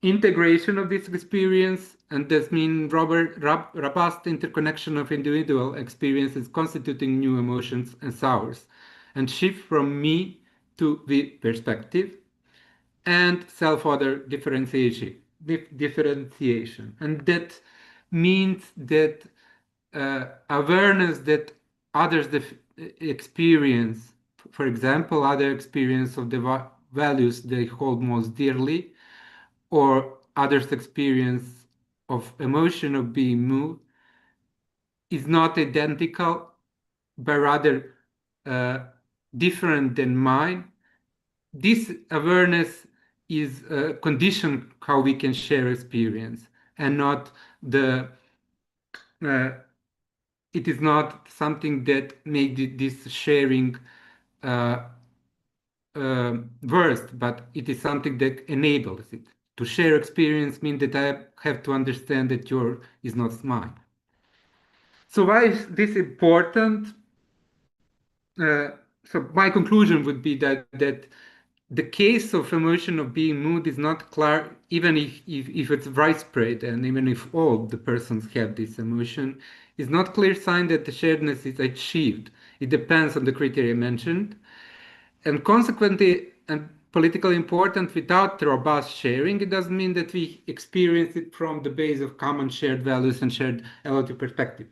[SPEAKER 5] Integration of this experience, and this means robust interconnection of individual experiences constituting new emotions and sours, and shift from me to the perspective, and self-other differentiation. And that means that awareness that others experience, for example, other experience of the values they hold most dearly, or others' experience of emotion of being moved is not identical, but rather uh, different than mine. This awareness is a condition how we can share experience, and not the uh, it is not something that made this sharing uh, worst, but it is something that enables it. To share experience means that I have to understand that your is not mine. So why is this important? So my conclusion would be that the case of emotion of being moved is not clear, even if it's widespread and even if all the persons have this emotion, is not clear sign that the sharedness is achieved. It depends on the criteria mentioned, and consequently, and politically important, without robust sharing, it doesn't mean that we experience it from the base of common shared values and shared evolutive perspective.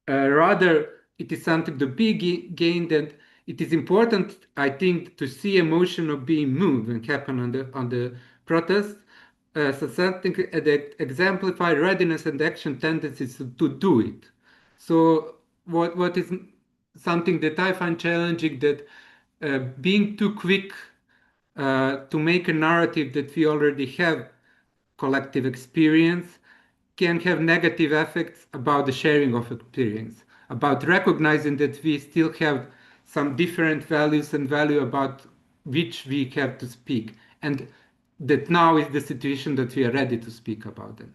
[SPEAKER 5] Rather, it is something to be gained, and it is important, I think, to see emotion of being moved and happen on the protest. So something that exemplify readiness and action tendencies to do it. So what is something that I find challenging, that being too quick to make a narrative that we already have collective experience can have negative effects about the sharing of experience, about recognizing that we still have some different values and value about which we have to speak, and that now is the situation that we are ready to speak about them.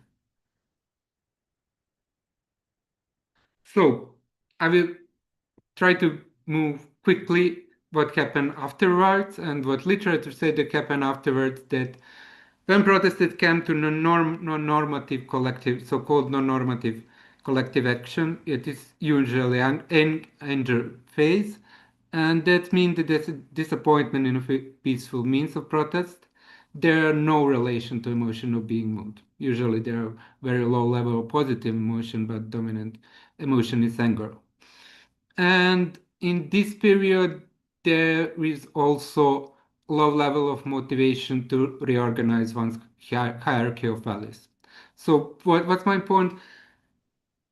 [SPEAKER 5] So I will try to move quickly what happened afterwards, and what literature said that happened afterwards, that when protested came to non-normative collective, so-called non-normative collective action, it is usually an anger phase, and that means that there's a disappointment in a peaceful means of protest. There are no relation to emotion of being moved. Usually there are very low level of positive emotion, but dominant emotion is anger. And in this period, there is also low level of motivation to reorganize one's hierarchy of values. So what's my point?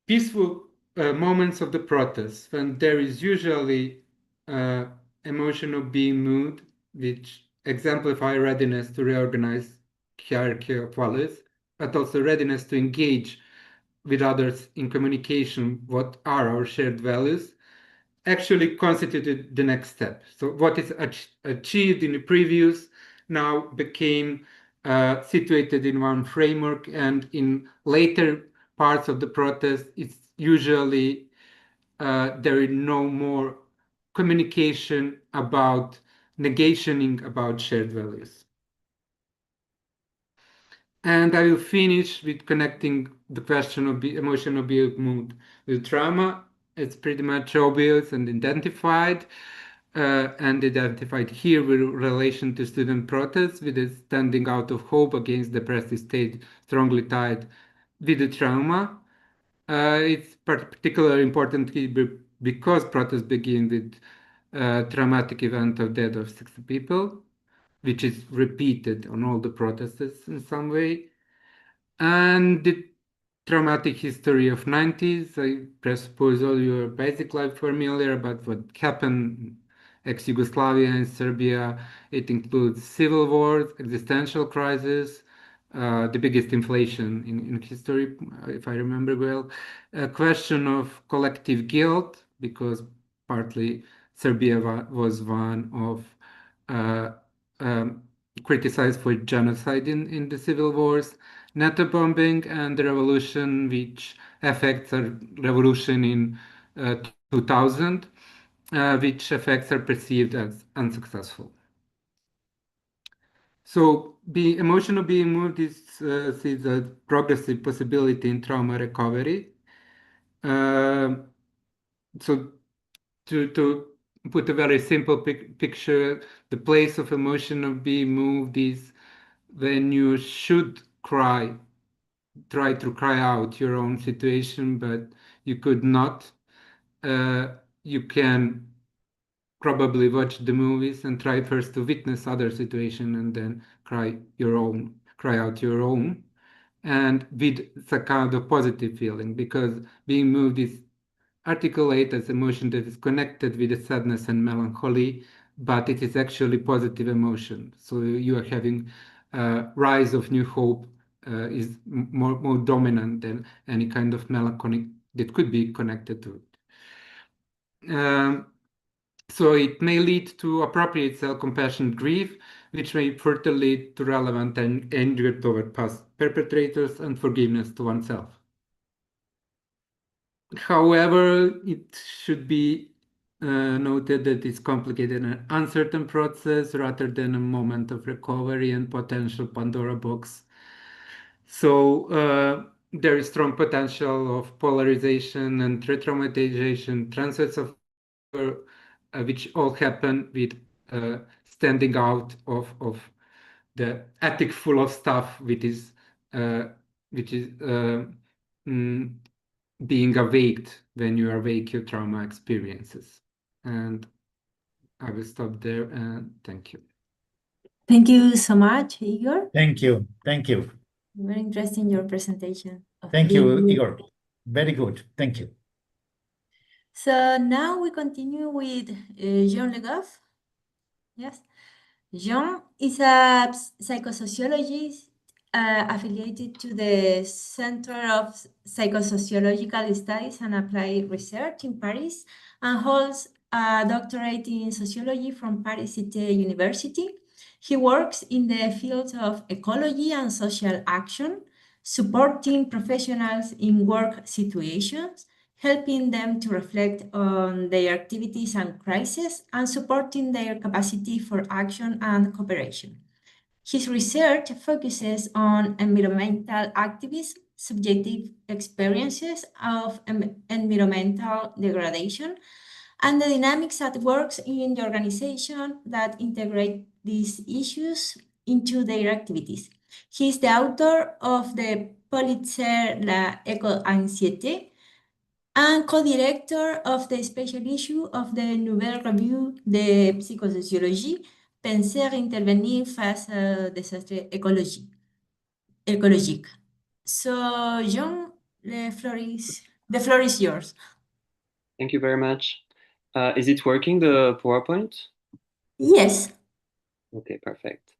[SPEAKER 5] Peaceful moments of the protest, when there is usually emotion of being moved, which exemplify readiness to reorganize hierarchy of values, but also readiness to engage with others in communication what are our shared values, actually constituted the next step. So what is achieved in the previous now became situated in one framework, and in later parts of the protest, it's usually there is no more communication about negationing about shared values. And I will finish with connecting the question of the emotion of being moved with trauma. It's pretty much obvious and identified here with relation to student protests, with a standing out of hope against the oppressive state strongly tied with the trauma. It's particularly important because protests begin with traumatic event of death of 60 people, which is repeated on all the protests in some way. And the traumatic history of 90s, I presuppose all you are basically familiar about what happened ex-Yugoslavia and Serbia. It includes civil wars, existential crisis, the biggest inflation in history, if I remember well, a question of collective guilt, because partly Serbia was one of criticized for genocide in the civil wars, NATO bombing, and the revolution, which affects a revolution in 2000, which effects are perceived as unsuccessful. So the emotion of being moved sees a progressive possibility in trauma recovery. So to put a very simple picture, the place of emotion of being moved is when you should try to cry out your own situation, but you could not. You can probably watch the movies and try first to witness other situation and then cry out your own, and with a kind of positive feeling, because being moved is articulate as emotion that is connected with the sadness and melancholy, but it is actually positive emotion. So you are having rise of new hope is more dominant than any kind of melancholy that could be connected to it. So it may lead to appropriate self-compassionate grief, which may further lead to relevant anger toward past perpetrators and forgiveness to oneself. However, it should be noted that it's complicated and uncertain process rather than a moment of recovery and potential Pandora box. So there is strong potential of polarization and re-traumatization, transfers of power, which all happen with standing out of the attic full of stuff, which is being awaked when you awake your trauma experiences. And I will stop there, and thank you.
[SPEAKER 2] Thank you so much, Igor.
[SPEAKER 1] Thank you. Thank you.
[SPEAKER 2] Very interesting, your presentation.
[SPEAKER 1] Thank you, Igor. Very good. Thank you.
[SPEAKER 2] So now we continue with Jean Le Goff. Yes. Jean is a psychosociologist affiliated to the Center of Psychosociological Studies and Applied Research in Paris, and holds a doctorate in sociology from Paris Cité University. He works in the fields of ecology and social action, supporting professionals in work situations, helping them to reflect on their activities and crises, and supporting their capacity for action and cooperation. His research focuses on environmental activism, subjective experiences of environmental degradation, and the dynamics at work in the organization that integrate these issues into their activities. He is the author of the Pulitzer La Éco-Anxiété, and co-director of the special issue of the Nouvelle Revue de Psychosociologie, Penser intervenir face à désastre écologique. So, John, the floor is yours.
[SPEAKER 6] Thank you very much. Is it working, the PowerPoint?
[SPEAKER 2] Yes.
[SPEAKER 6] Okay, perfect.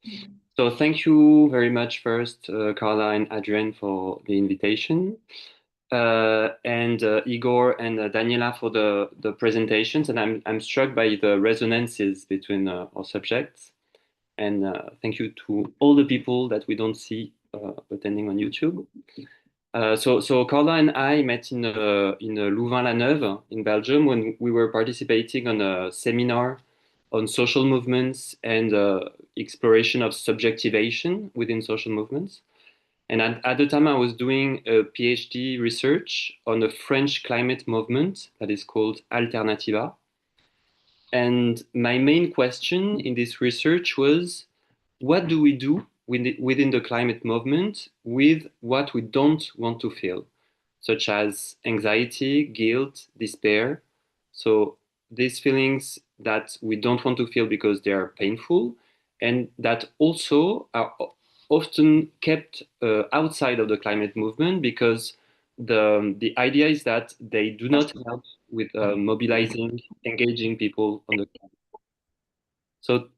[SPEAKER 6] So thank you very much first, Carla and Adrian, for the invitation, and Igor and Daniela for the presentations. And I'm struck by the resonances between our subjects. And thank you to all the people that we don't see attending on YouTube. So Carla and I met in Louvain-la-Neuve in Belgium when we were participating on a seminar on social movements and exploration of subjectivation within social movements. And at the time, I was doing a PhD research on a French climate movement that is called Alternativa. And my main question in this research was, what do we do within the climate movement with what we don't want to feel, such as anxiety, guilt, despair? So these feelings that we don't want to feel because they are painful, and that also are often kept outside of the climate movement because the idea is that they do not help with mobilizing, engaging people on the climate. So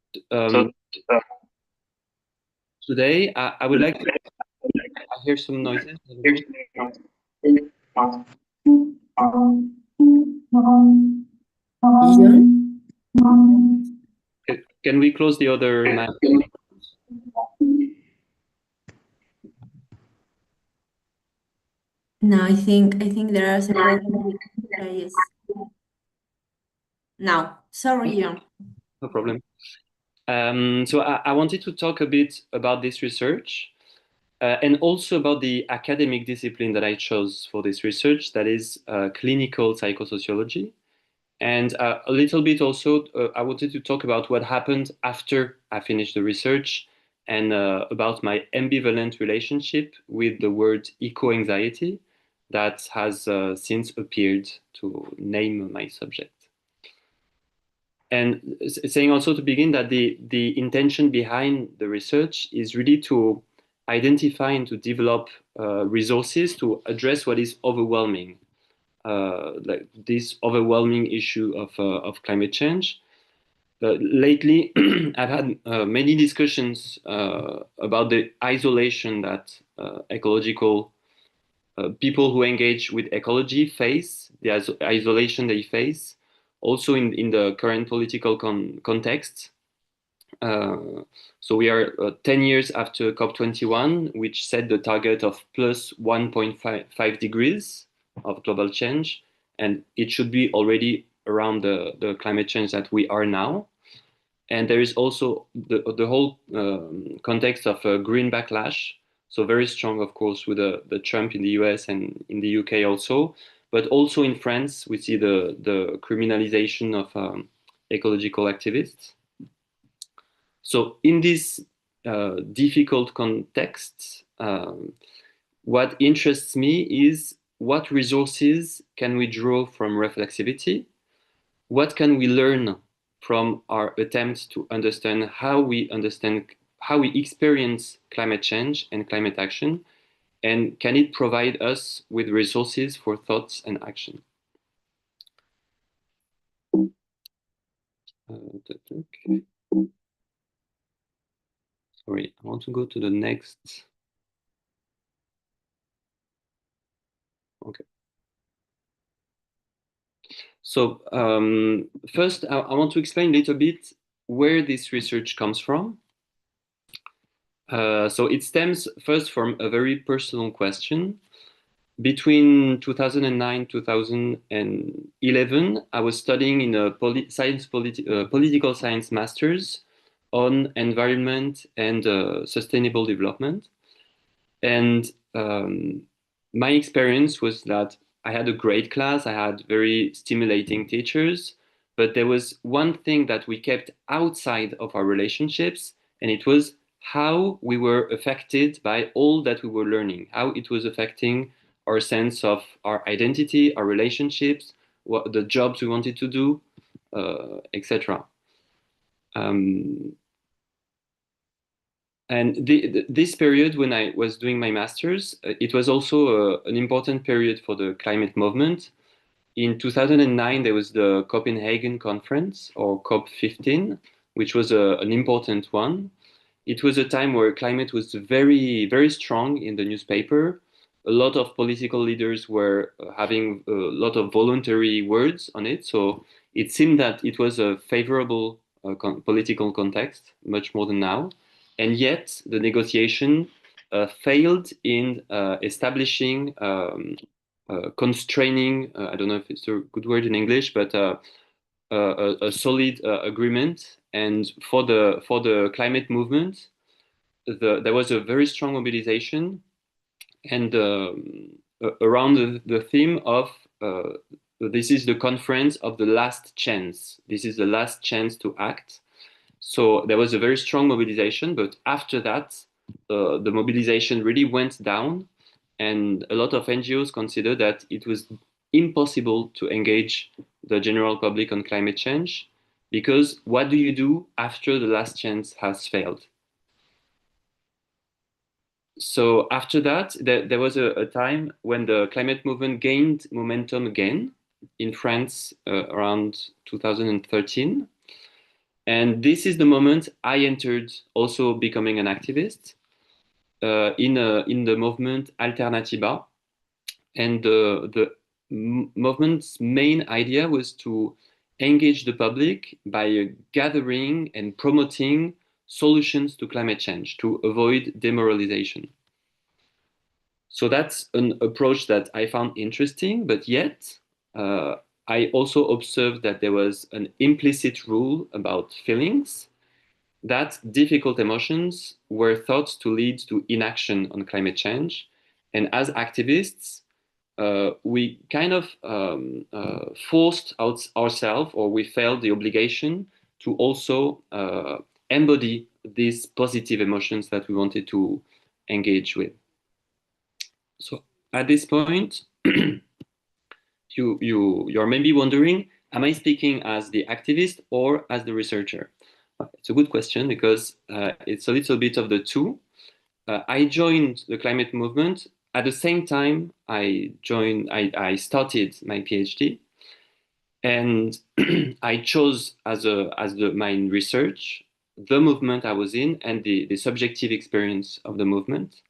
[SPEAKER 6] today I would like to, I hear some noises. Can we close the other mic?
[SPEAKER 2] No, I think there is a problem with CIES. Now, sorry, John.
[SPEAKER 6] No problem. So I wanted to talk a bit about this research and also about the academic discipline that I chose for this research, that is clinical psychosociology. And a little bit also, I wanted to talk about what happened after I finished the research and about my ambivalent relationship with the word eco-anxiety that has since appeared to name my subject. And saying also to begin that the intention behind the research is really to identify and to develop resources to address what is overwhelming, like this overwhelming issue of climate change. Lately, I've had many discussions about the isolation that ecological people who engage with ecology face, the isolation they face, also in the current political context. So we are 10 years after COP21, which set the target of plus 1.5 degrees of global change, and it should be already around the climate change that we are now. And there is also the whole context of a green backlash. So very strong, of course, with the Trump in the US and in the UK also. But also in France, we see the criminalization of ecological activists. So in this difficult context, what interests me is what resources can we draw from reflexivity? What can we learn from our attempts to understand how we experience climate change and climate action? And can it provide us with resources for thoughts and action? Okay. Sorry, I want to go to the next. Okay. So first, I want to explain a little bit where this research comes from. So it stems first from a very personal question. Between 2009 2011, I was studying in a political science master's on environment and sustainable development. And my experience was that I had a great class, I had very stimulating teachers, but there was one thing that we kept outside of our relationships, and it was how we were affected by all that we were learning, how it was affecting our sense of our identity, our relationships, what the jobs we wanted to do, etc. And this period, when I was doing my master's, it was also an important period for the climate movement. In 2009, there was the Copenhagen conference, or COP15, which was an important one. It was a time where climate was very, very strong in the newspaper. A lot of political leaders were having a lot of voluntary words on it. So it seemed that it was a favorable political context, much more than now. And yet the negotiation failed in establishing, constraining, I don't know if it's a good word in English, but a solid agreement. And for the climate movement, there was a very strong mobilization, and around the theme of this is the conference of the last chance. This is the last chance to act. So there was a very strong mobilization, but after that, the mobilization really went down, and a lot of NGOs considered that it was impossible to engage the general public on climate change, because what do you do after the last chance has failed? So after that, there was a time when the climate movement gained momentum again in France around 2013. And this is the moment I entered, also becoming an activist in the movement Alternatiba. And the movement's main idea was to engage the public by gathering and promoting solutions to climate change, to avoid demoralization. So that's an approach that I found interesting, but yet I also observed that there was an implicit rule about feelings, that difficult emotions were thought to lead to inaction on climate change. And as activists, we kind of forced ourselves, or we felt the obligation to also embody these positive emotions that we wanted to engage with. So at this point, you're maybe wondering, am I speaking as the activist or as the researcher? It's a good question, because it's a little bit of the two. I joined the climate movement at the same time I started my PhD, and I chose as my research the movement I was in and the subjective experience of the movement.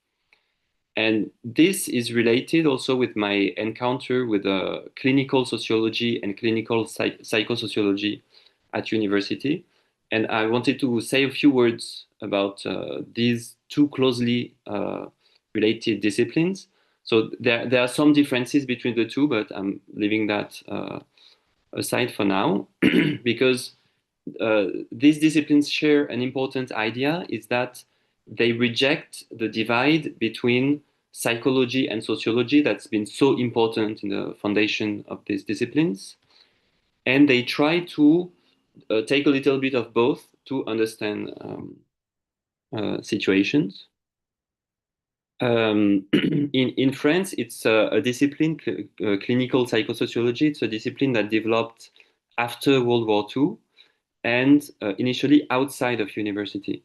[SPEAKER 6] And this is related also with my encounter with clinical sociology and clinical psychosociology at university. And I wanted to say a few words about these two closely related disciplines. So there are some differences between the two, but I'm leaving that aside for now, because these disciplines share an important idea, is that they reject the divide between psychology and sociology that's been so important in the foundation of these disciplines. And they try to take a little bit of both to understand situations. In France, it's a discipline, clinical psychosociology. It's a discipline that developed after World War II and initially outside of university.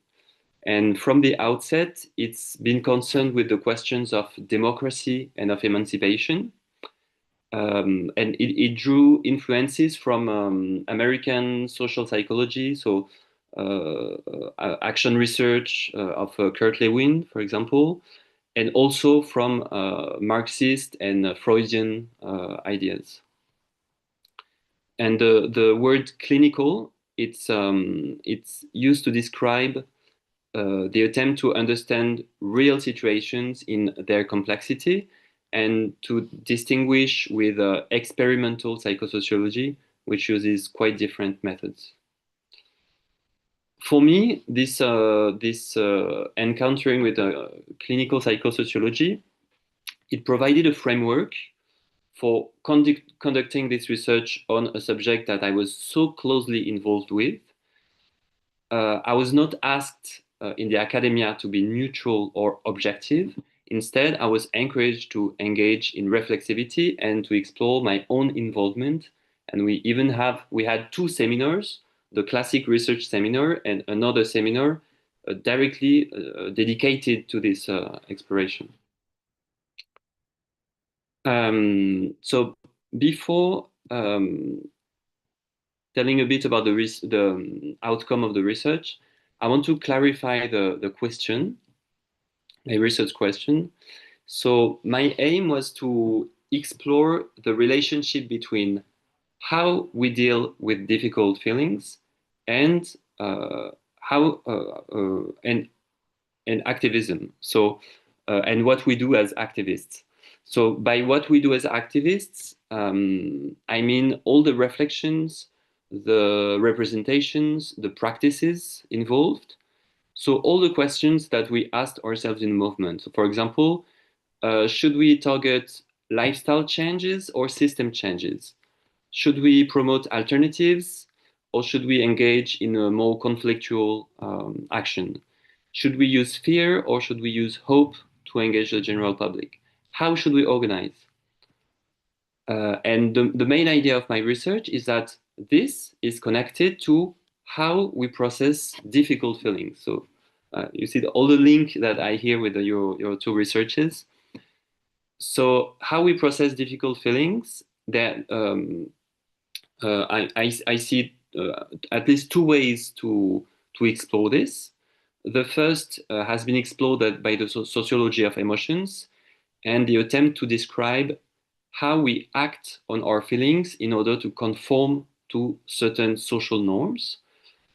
[SPEAKER 6] And from the outset, it's been concerned with the questions of democracy and of emancipation. And it drew influences from American social psychology, so action research of Kurt Lewin, for example, and also from Marxist and Freudian ideas. And the word clinical, it's used to describe the attempt to understand real situations in their complexity and to distinguish with experimental psychosociology, which uses quite different methods. For me, this encountering with clinical psychosociology, it provided a framework for conducting this research on a subject that I was so closely involved with. I was not asked in the academia to be neutral or objective. Instead, I was encouraged to engage in reflexivity and to explore my own involvement. And we had 2 seminars, the classic research seminar and another seminar directly dedicated to this exploration. So before telling a bit about the outcome of the research, I want to clarify the question, a research question. So my aim was to explore the relationship between how we deal with difficult feelings and and activism. So and what we do as activists. So by what we do as activists, I mean all the reflections, the representations, the practices involved. So all the questions that we asked ourselves in the movement. So for example, should we target lifestyle changes or system changes? Should we promote alternatives or should we engage in a more conflictual action? Should we use fear or should we use hope to engage the general public? How should we organize? And the main idea of my research is that this is connected to how we process difficult feelings. So you see all the link that I hear with your 2 researches. So how we process difficult feelings, that I see at least 2 ways to explore this. The first has been explored by the sociology of emotions and the attempt to describe how we act on our feelings in order to conform to certain social norms.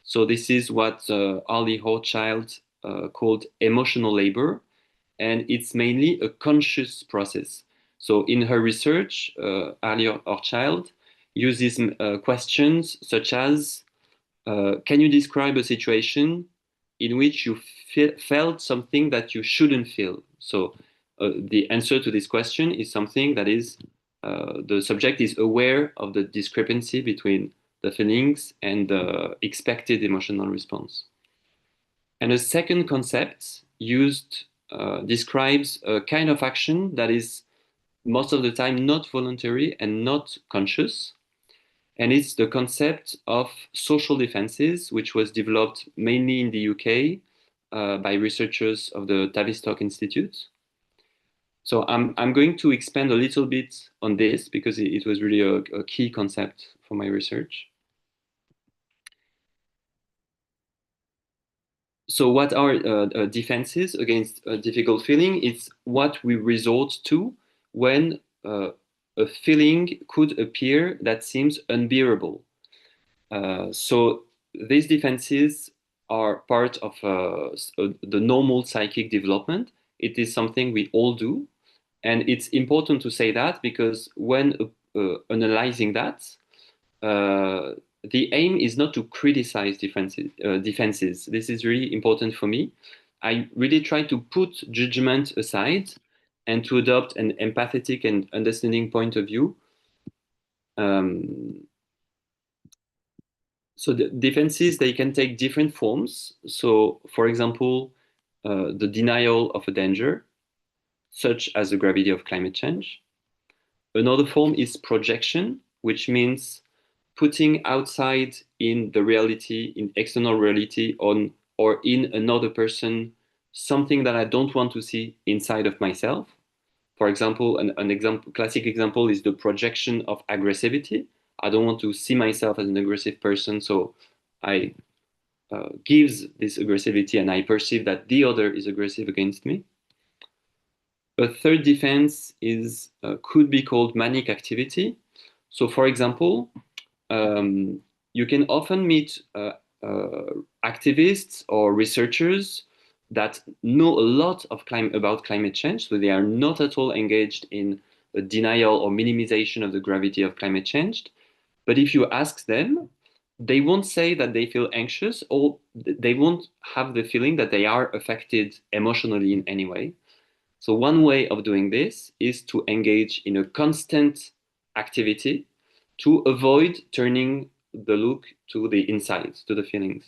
[SPEAKER 6] So this is what Arlie Hochschild called emotional labor, and it's mainly a conscious process. So in her research, Arlie Hochschild uses questions such as, can you describe a situation in which you felt something that you shouldn't feel? So the answer to this question is something that is, the subject is aware of the discrepancy between the feelings and the expected emotional response. And a second concept used describes a kind of action that is most of the time not voluntary and not conscious. And it's the concept of social defenses, which was developed mainly in the UK by researchers of the Tavistock Institute. So I'm going to expand a little bit on this because it was really a key concept for my research. So what are defenses against a difficult feeling? It's what we resort to when a feeling could appear that seems unbearable. So these defenses are part of the normal psychic development. It is something we all do. And it's important to say that because when analyzing that, the aim is not to criticize defenses. This is really important for me. I really try to put judgment aside and to adopt an empathetic and understanding point of view. So the defenses, they can take different forms. So for example, the denial of a danger, such as the gravity of climate change. Another form is projection, which means putting outside in the reality, in external reality, on or in another person, something that I don't want to see inside of myself. For example, an classic example is the projection of aggressivity. I don't want to see myself as an aggressive person, so I gives this aggressivity and I perceive that the other is aggressive against me. A third defense is could be called manic activity. So for example, you can often meet activists or researchers that know a lot of about climate change, so they are not at all engaged in a denial or minimization of the gravity of climate change. But if you ask them, they won't say that they feel anxious, or they won't have the feeling that they are affected emotionally in any way. So one way of doing this is to engage in a constant activity to avoid turning the look to the insides, to the feelings.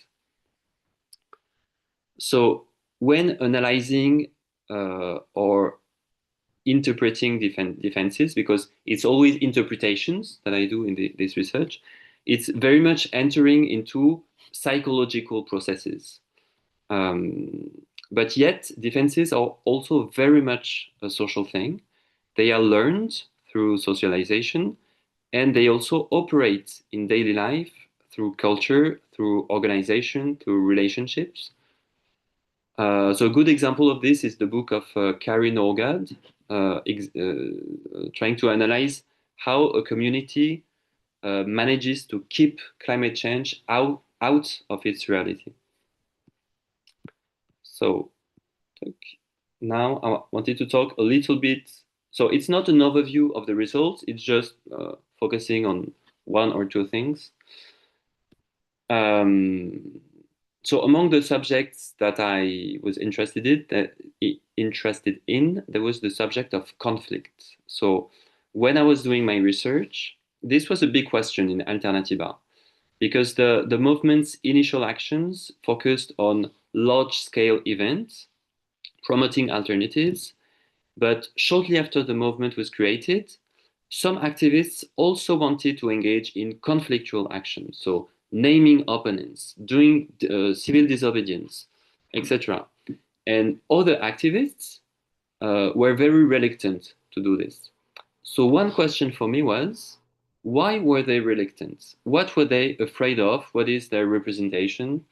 [SPEAKER 6] So when analyzing or interpreting defenses, because it's always interpretations that I do in this research. It's very much entering into psychological processes. But yet, defenses are also very much a social thing. They are learned through socialization, and they also operate in daily life through culture, through organization, through relationships. So a good example of this is the book of Karin Orgad, trying to analyze how a community manages to keep climate change out of its reality. So now I wanted to talk a little bit. So it's not an overview of the results, it's just focusing on one or two things. So among the subjects that I was interested in, there was the subject of conflict. So when I was doing my research, this was a big question in Alternativa, because the movement's initial actions focused on large-scale events, promoting alternatives. But shortly after the movement was created, some activists also wanted to engage in conflictual action, so naming opponents, doing civil disobedience, etc. And other activists were very reluctant to do this. So one question for me was, why were they reluctant? What were they afraid of? What is their representation?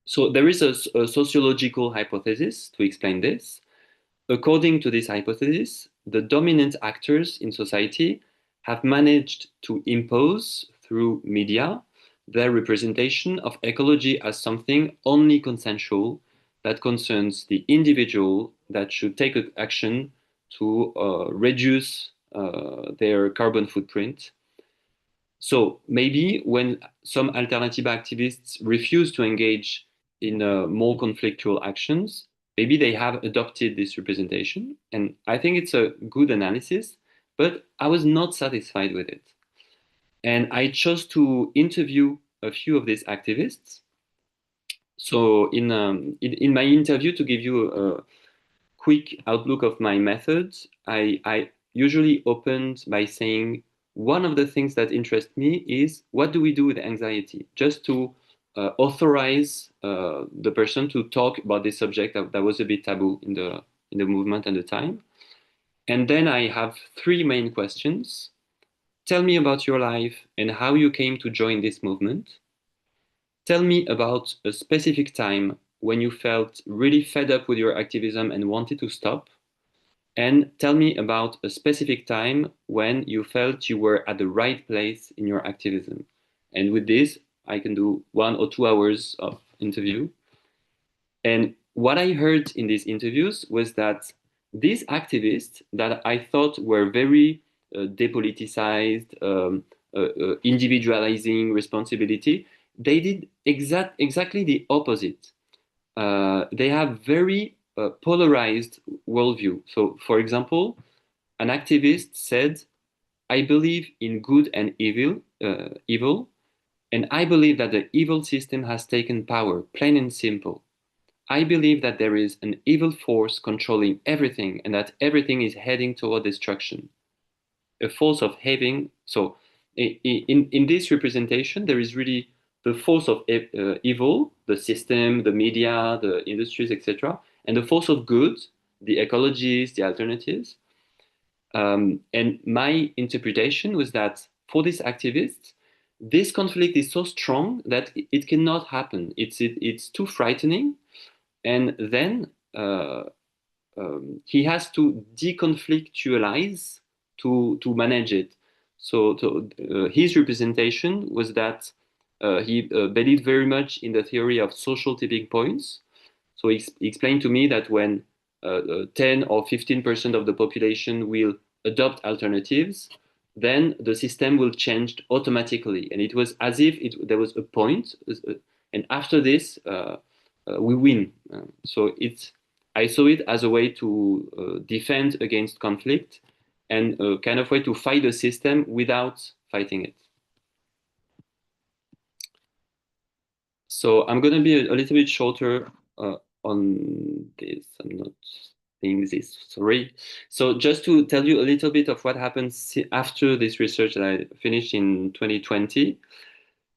[SPEAKER 6] So there is a sociological hypothesis to explain this. According to this hypothesis, the dominant actors in society have managed to impose through media their representation of ecology as something only consensual, that concerns the individual, that should take action to reduce their carbon footprint. So maybe when some Alternativa activists refuse to engage in more conflictual actions, maybe they have adopted this representation. And I think it's a good analysis, but I was not satisfied with it. And I chose to interview a few of these activists. So in my interview, to give you a quick outlook of my methods, I usually opened by saying, one of the things that interest me is, what do we do with anxiety? Just to authorize the person to talk about this subject that was a bit taboo in the movement at the time. And then I have three main questions. Tell me about your life and how you came to join this movement. Tell me about a specific time when you felt really fed up with your activism and wanted to stop. And tell me about a specific time when you felt you were at the right place in your activism. And with this, I can do 1 or 2 hours of interview. And what I heard in these interviews was that these activists that I thought were very depoliticized, individualizing responsibility, they did exactly the opposite. They have very polarized worldview. So, for example, an activist said, "I believe in good and evil, and I believe that the evil system has taken power, plain and simple. I believe that there is an evil force controlling everything and that everything is heading toward destruction. A force of having." So in this representation, there is really the force of evil, the system, the media, the industries, etc., and the force of good, the ecologies, the alternatives. And my interpretation was that for these activists, this conflict is so strong that it cannot happen. It's too frightening. And then he has to deconflictualize to manage it. So his representation was that he believed very much in the theory of social tipping points. So he explained to me that when 10 or 15% of the population will adopt alternatives, then the system will change automatically. And it was as if there was a point, and after this, we win. So I saw it as a way to defend against conflict and a kind of way to fight the system without fighting it. So I'm going to be a little bit shorter on this. I'm not seeing this, sorry. So just to tell you a little bit of what happened after this research that I finished in 2020.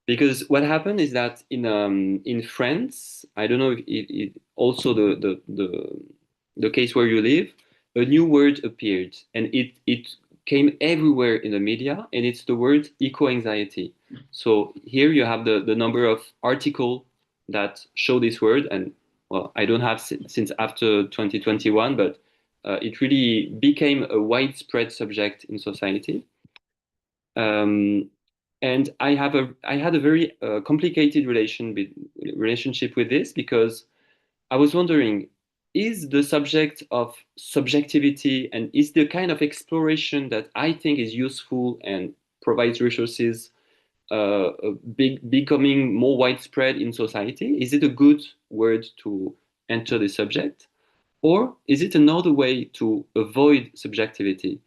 [SPEAKER 6] Because what happened is that in France, I don't know if it also the case where you live, a new word appeared, and it came everywhere in the media, and it's the word eco-anxiety. So here you have the number of articles that show this word, and well, I don't have since after 2021, but it really became a widespread subject in society. And I had a very complicated relationship with this, because I was wondering, is the subject of subjectivity and is the kind of exploration that I think is useful and provides resources becoming more widespread in society? Is it a good word to enter the subject? Or is it another way to avoid subjectivity?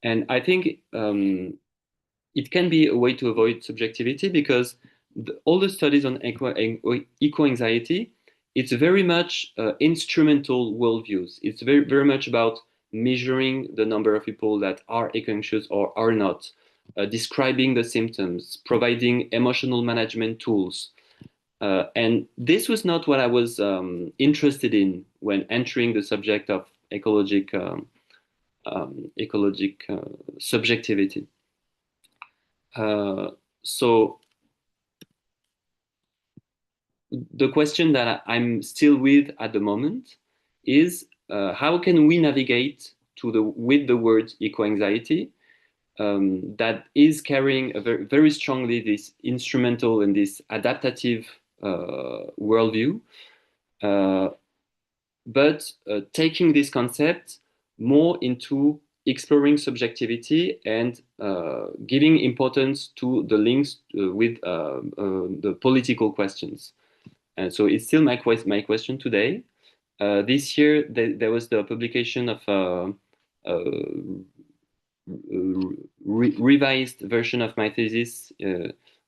[SPEAKER 6] And I think it can be a way to avoid subjectivity, because all the studies on eco-anxiety, it's very much instrumental worldviews. It's very much about measuring the number of people that are eco-anxious or are not, describing the symptoms, providing emotional management tools. And this was not what I was interested in when entering the subject of ecologic subjectivity. So the question that I'm still with at the moment is how can we navigate with the word eco-anxiety that is carrying a very strongly this instrumental and this adaptative worldview, but taking this concept more into exploring subjectivity and giving importance to the links with the political questions. And so it's still my question today. This year, there was the publication of a revised version of my thesis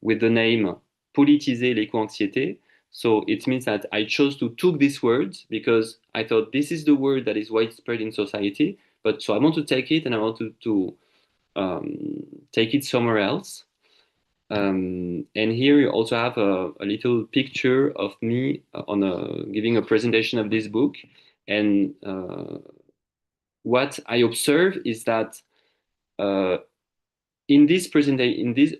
[SPEAKER 6] with the name Politiser l'éco-anxiété. So it means that I chose to took this word because I thought this is the word that is widespread in society. But so I want to take it and I want to take it somewhere else. And here you also have a little picture of me giving a presentation of this book. And what I observe is that in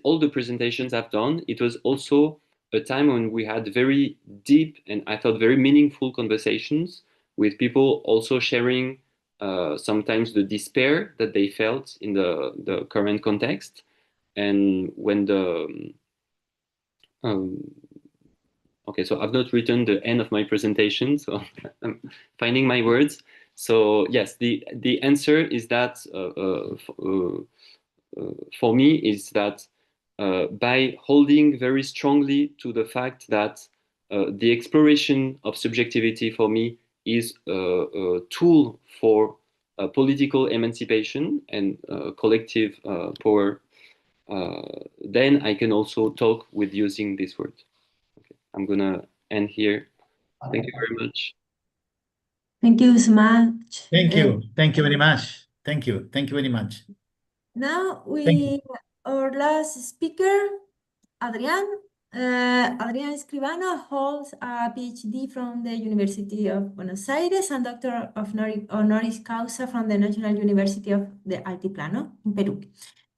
[SPEAKER 6] all the presentations I've done, it was also a time when we had very deep and I thought very meaningful conversations with people also sharing sometimes the despair that they felt in the current context. And when okay, so I've not written the end of my presentation, so I'm finding my words. So yes, the answer is that for me is that by holding very strongly to the fact that the exploration of subjectivity for me is a tool for political emancipation and collective power, then I can also talk with using this word. Okay, I'm gonna end here. Thank you very much.
[SPEAKER 2] Thank you so much.
[SPEAKER 1] Thank you. Thank you very much. Thank you. Thank you very much.
[SPEAKER 2] Now
[SPEAKER 1] Thank
[SPEAKER 2] our last speaker, Adrián. Adrián Escribano holds a PhD from the University of Buenos Aires and Doctor of Honoris Causa from the National University of the Altiplano in Peru.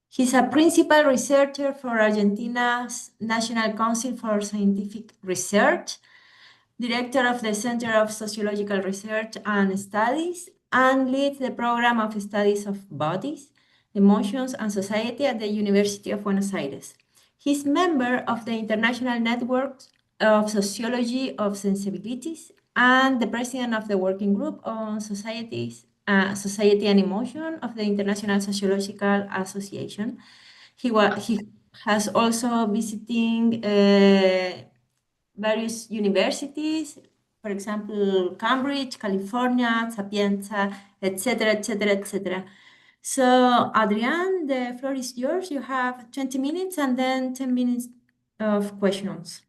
[SPEAKER 2] He's a principal researcher for Argentina's National Council for Scientific Research, director of the Center of Sociological Research and Studies, and leads the program of studies of bodies, emotions, and society at the University of Buenos Aires. He's member of the International Network of Sociology of Sensibilities and the president of the Working Group on Society and Emotion of the International Sociological Association. He has also visiting various universities, for example, Cambridge, California, Sapienza, etc., etc., etc. So, Adrián, the floor is yours. You have 20 minutes and then 10 minutes of questions.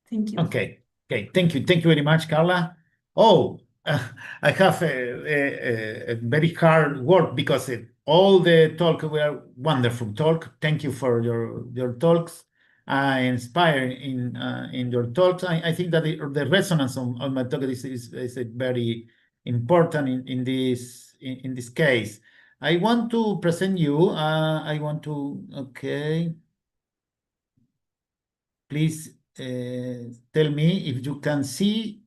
[SPEAKER 2] Thank you.
[SPEAKER 1] Okay. Okay. Thank you. Thank you very much, Carla. Oh, I have a very hard work because all the talk were wonderful talk. Thank you for your talks. I inspire in your talks. I think that the resonance on my talk is very important in this case. I want to present you. Okay. Please tell me if you can see.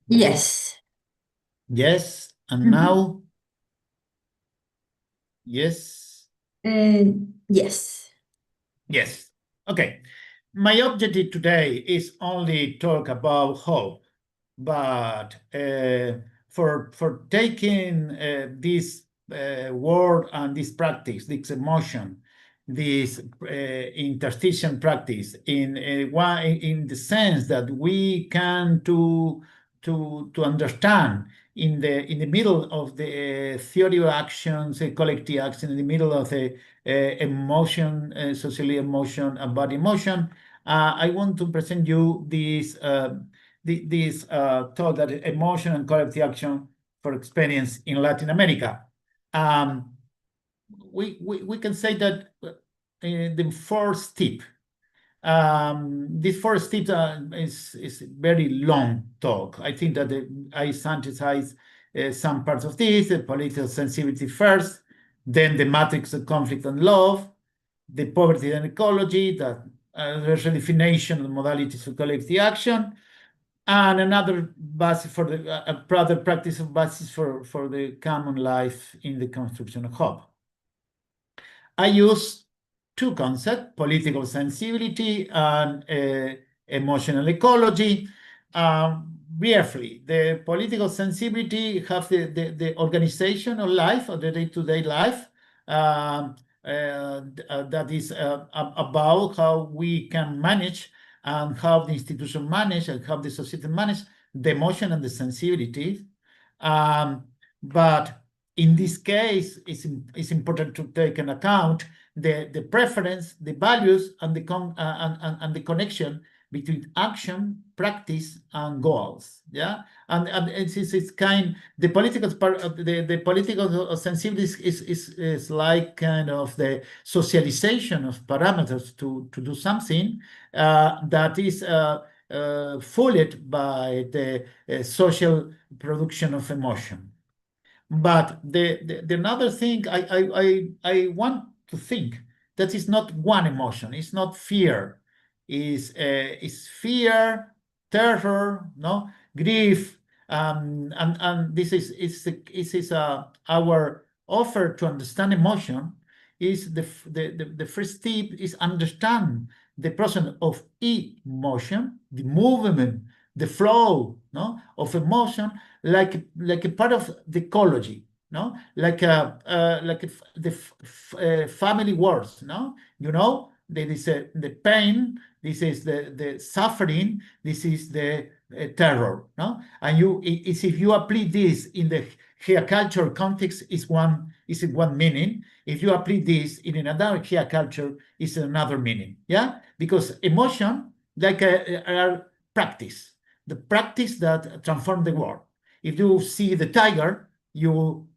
[SPEAKER 2] Yes.
[SPEAKER 1] Yes, and
[SPEAKER 2] Mhm.
[SPEAKER 1] now, yes,
[SPEAKER 2] Yes.
[SPEAKER 1] yes. Okay. My objective today is only talk about hope, but for taking this word and this practice, this emotion, this interstitial practice in the sense that we can to understand in the middle of the theory of actions, collective action, in the middle of the emotion, socially emotion and body emotion. I want to present you this thought that emotion and collective action for experience in Latin America. We can say that the first tip. This first tip is very long talk. I think that I synthesize some parts of this: the political sensibility first, then the matrix of conflict and love, the poverty and ecology, the redefinition of modalities of collective action, and another basis for the broader practice of basis for the common life in the construction of hope. I use two concepts, political sensibility and emotional ecology. Briefly, the political sensibility have the organization of life, of the day-to-day life, that is about how we can manage and how the institution manage and how the society manage the emotion and the sensibility. But in this case, it's important to take into account the preference, the values, and the connection between action, practice, and goals. Yeah, and it's kind. The political part of the political sensibility is like kind of the socialization of parameters to do something that is followed by the social production of emotion. But the another thing I want to think that is not one emotion. It's not fear. Is fear, terror, no grief, and this is our offer to understand emotion. Is the first step is understand the process of emotion, the movement, the flow, no, of emotion, like a part of the ecology, no, like the family words, no, there is the pain, this is the suffering, this is the terror, no, and if you apply this in the culture context, is one meaning. If you apply this in another culture, is another meaning. Yeah, because emotion like are practice, the practice that transform the world. If you see the tiger, you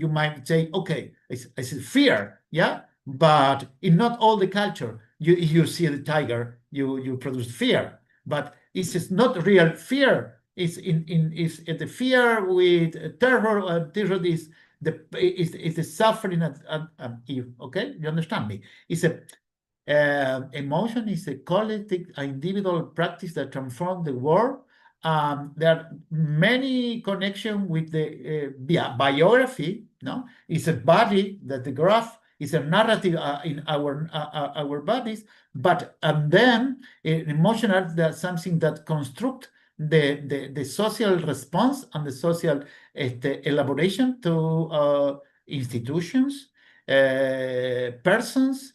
[SPEAKER 1] might say, okay, it's fear, yeah, but in not all the culture, you see the tiger, you produce fear, but it's not real fear. It's the fear with terror. Terror is the suffering okay, you understand me? It's a emotion is a collective, individual practice that transforms the world. There are many connections with the biography. No, it's a body that the graph is a narrative in our bodies, but and then emotional that's something that construct the social response and the social elaboration to institutions, persons,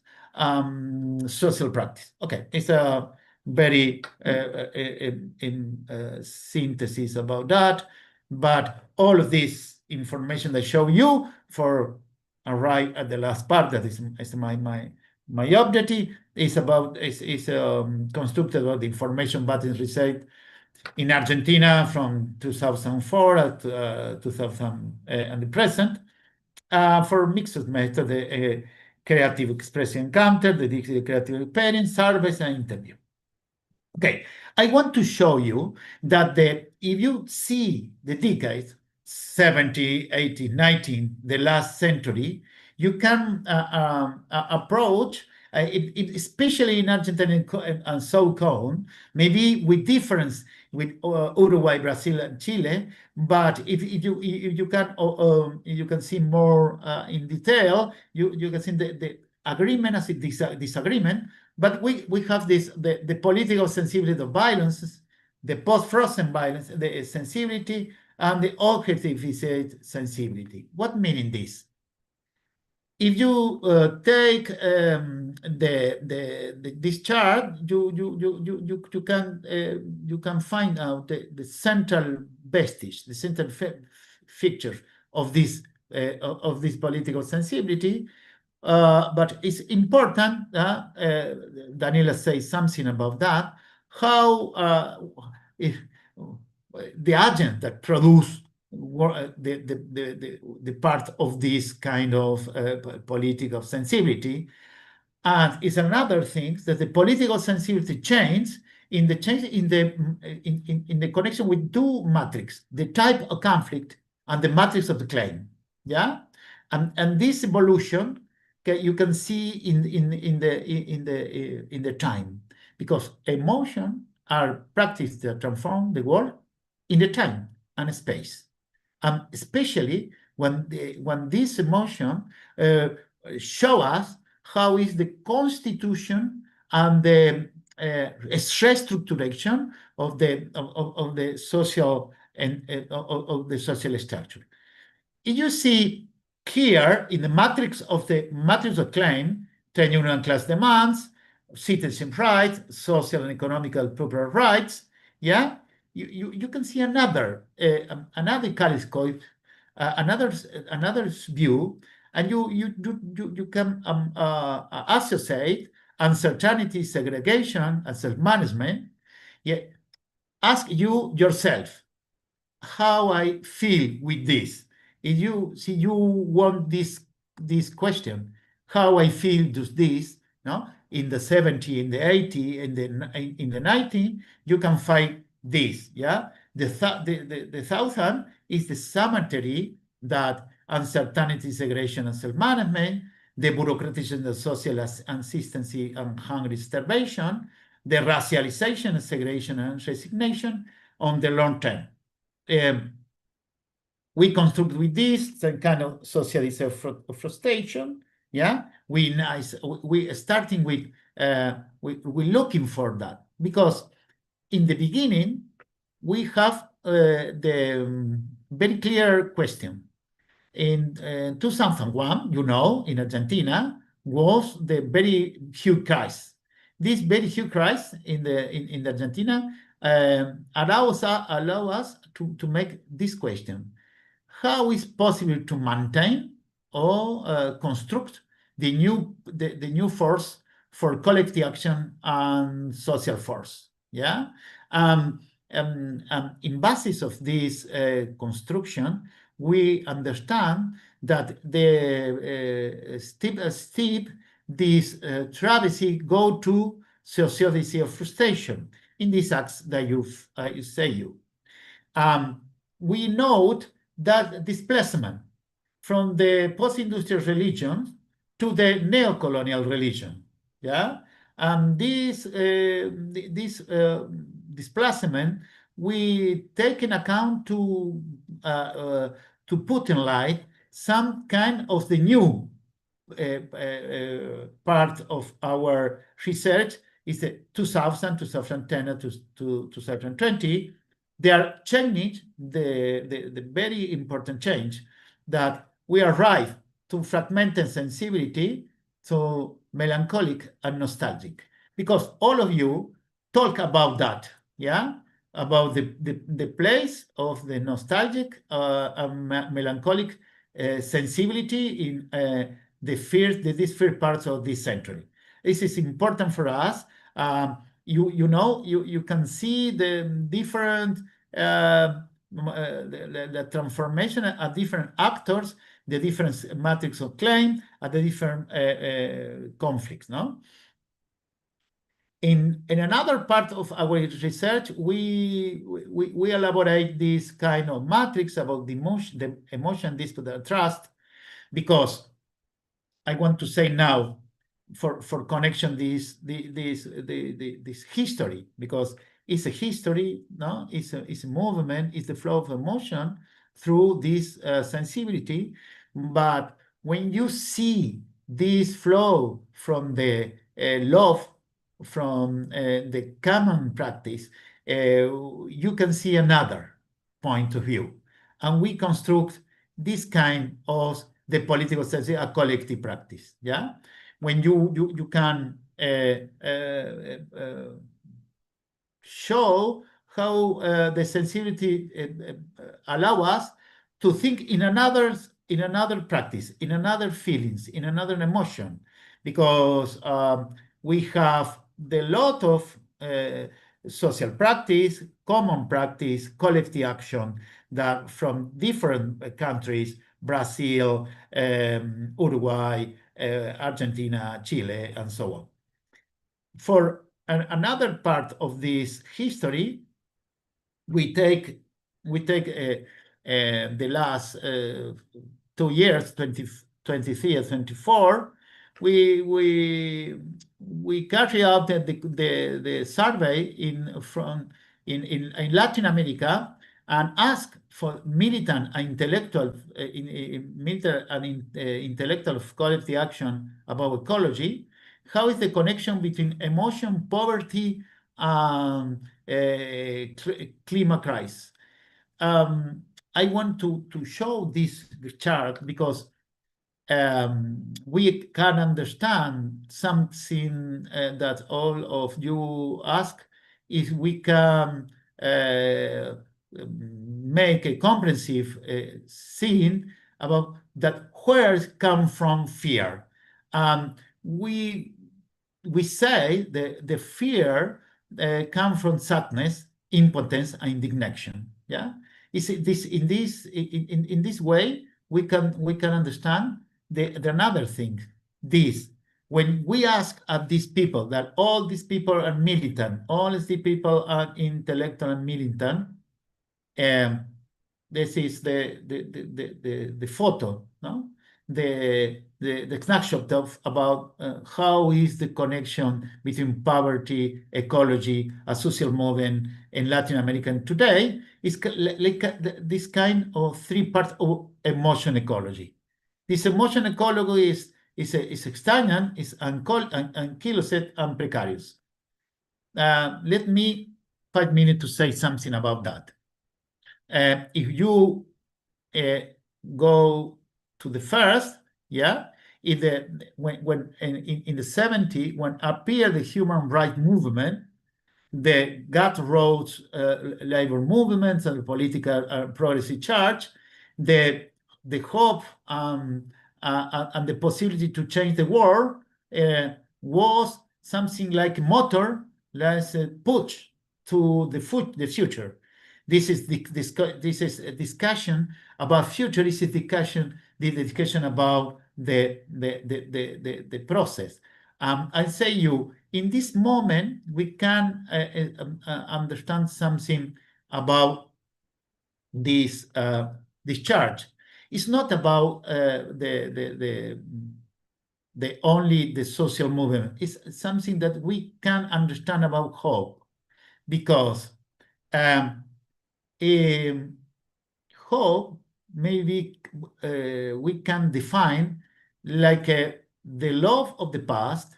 [SPEAKER 1] social practice. Okay, it's a very synthesis about that, but all of this information that I show you for right at the last part, that is my objective, is about is constructed about the information buttons reset in Argentina from 2004 to 2000 and the present, for mixed method, the creative expression encounter, the creative experience, surveys, and interview. Okay, I want to show you that if you see the decades, 70, 80, 19, the last century, you can approach, especially in Argentina and so on, maybe with difference with Uruguay, Brazil, and Chile. But if you can see more in detail, you can see the agreement as a disagreement. But we have the political sensibility of violence, the post-frozen violence, the sensibility, and the objective sensibility. What meaning this? If you take this chart, you can find out the central vestige, the central feature of this political sensibility. But it's important, Daniela says something about that, how if the agent that produce the part of this kind of political sensibility. And it's another thing that the political sensibility change in the connection with two matrix, the type of conflict and the matrix of the claim. Yeah, and this evolution you can see in the time, because emotion are practice that transform the world in the time and space, especially when this emotion show us how is the constitution and the stress structuration of the social and of the social structure. If you see here in the matrix of claim, tenure and class demands, citizen rights, social and economical proper rights, yeah, you can see another kaleidoscope, another view, and you can associate uncertainty, segregation, and self-management. Yeah, ask yourself how I feel with this. If you want this question, how I feel does this, no? In the 70, in the 80, in the 90, you can find this, yeah? The 1000 is the cemetery that uncertainty, segregation, and self-management, the bureaucratization of social inconsistency and hungry starvation, the racialization of segregation and resignation on the long term. We construct with this some kind of socialist frustration. Yeah, we starting with we're looking for that, because in the beginning we have the very clear question. In 2001, in Argentina was the very huge crisis. This very huge crisis in Argentina allow us to make this question: how is possible to maintain or construct the new force for collective action and social force? Yeah, in basis of this construction, we understand that the steep this travesty go to sociology of frustration in these acts that you say. We note that displacement from the post-industrial religion to the neo-colonial religion, yeah, and this displacement we take in account to put in light some kind of the new part of our research is the 2000, 2010 to 2020. They are changing the very important change that we arrive to fragmented sensibility, to melancholic and nostalgic, because all of you talk about that, yeah, about the place of the nostalgic and melancholic sensibility in these first parts of this century. This is important for us. you can see the different the transformation at different actors, the different matrix of claim, at the different conflicts, no? In another part of our research, we elaborate this kind of matrix about the emotion, dispute, and trust, because I want to say now, for connection this history, because it's a history, no? It's a movement, it's the flow of emotion through this sensibility. But when you see this flow from the love, from the common practice, you can see another point of view. And we construct this kind of the political sense, a collective practice, yeah? When you can show how the sensibility allow us to think in another practice, in another feelings, in another emotion, because we have the lot of social practice, common practice, collective action that from different countries, Brazil, Uruguay, Argentina, Chile, and so on. For another part of this history, we take the last 2 years, 2023 and 24. We carry out the survey in Latin America and ask for militant and intellectual intellectual collective action about ecology. How is the connection between emotion, poverty, and climate crisis? I want to show this chart because we can understand something that all of you ask, if we can make a comprehensive scene about that where come from fear. We say the fear come from sadness, impotence, and indignation. Yeah, in this way we can understand the another thing. This, when we ask at these people that all these people are militant, all these people are intellectual and militant. This is the photo, no? The snapshot of about how is the connection between poverty, ecology, a social movement in Latin America today is like this kind of 3 parts of emotion ecology. This emotion ecology is external, is ankylosed and precarious. Let me 5 minutes to say something about that. If you go to the first, yeah, when in the 70s, when appeared the human rights movement, the gut-roads labor movements and the political progressive charge, the hope and the possibility to change the world was something like a motor, let's push to the future. This is a discussion about future. This is the discussion about the process. I say you, in this moment, we can understand something about this charge. It's not about only the social movement. It's something that we can understand about hope, because hope maybe we can define like the love of the past,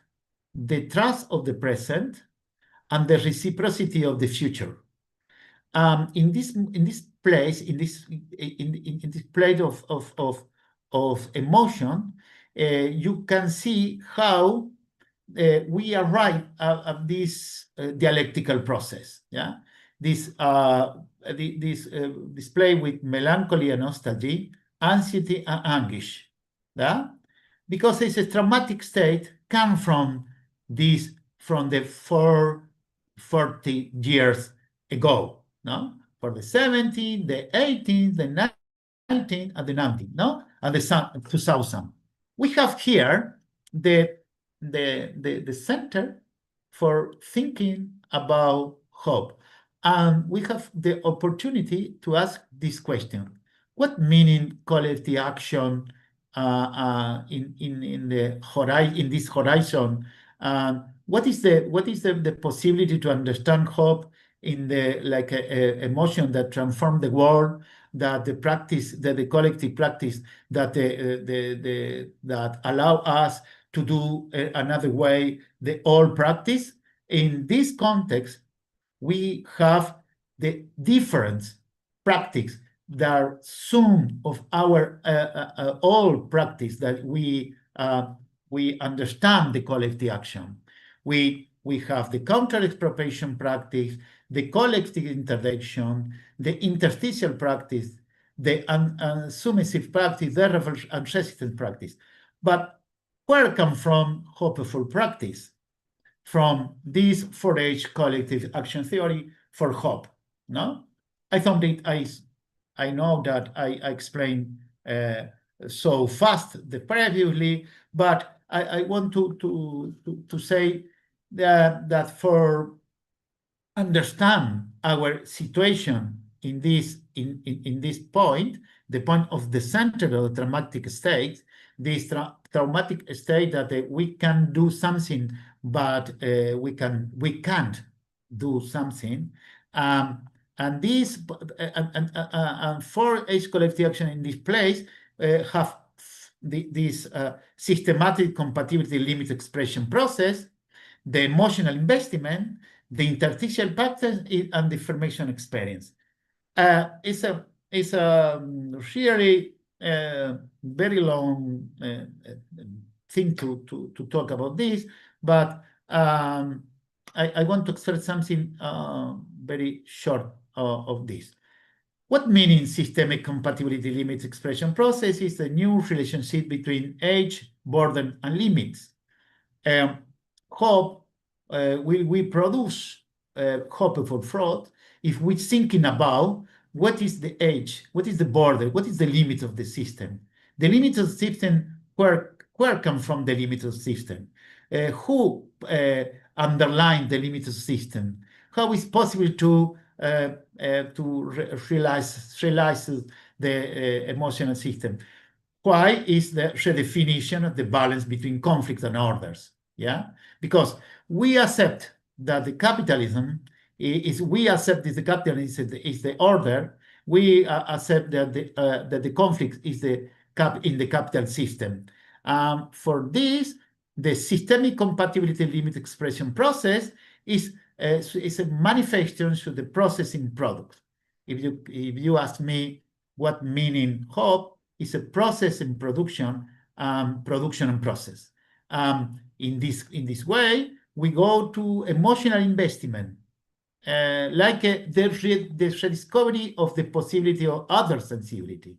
[SPEAKER 1] the trust of the present, and the reciprocity of the future. In this place, in this plate of emotion, you can see how we arrive at this dialectical process. Yeah, this display with melancholy and nostalgia, anxiety and anguish. Yeah, because it's a traumatic state come from the 4 40 years ago, no? For the 70s, the 80s, the 19th, and the 19th, no? And the 2000. We have here the center for thinking about hope. And we have the opportunity to ask this question: what meaning collective action in this horizon? What is the possibility to understand hope in the emotion that transform the world, that the collective practice that that allow us to do another way the old practice? In this context, we have the different practice that are sum of our old practice that we understand the collective action. We have the counter-expropriation practice, the collective intervention, the interstitial practice, the submissive practice, the reverse and resistance practice. But where come from hopeful practice? From this 4H collective action theory for hope, no? I thought I know that I explained so fast previously, but I want to say that for understand our situation in this point, the point of the center of the traumatic state, this traumatic state that we can do something, but we can't do something, and this and 4H collective action in this place have this systematic compatibility limit expression process, the emotional investment, the interstitial practice, and the formation experience. It's a really very long thing to talk about this, but I want to express something very short of this. What meaning systemic compatibility limits expression process is the new relationship between age, burden, and limits. Hope we produce hopeful fraud if we're thinking about what is the age, what is the border, what is the limit of the system. The limit of the system, where come from the limit of the system? Who underline the limit of the system? How is possible to realize the emotional system? Why is the redefinition of the balance between conflict and orders? Yeah, because we accept that the capitalism we accept that the capitalism is the order. We accept that the conflict is in the capital system. For this, the systemic compatibility limit expression process is a manifestation to the processing product. If you ask me what meaning hope is, a process in production and process. In this way, we go to emotional investment, like the rediscovery of the possibility of other sensibility.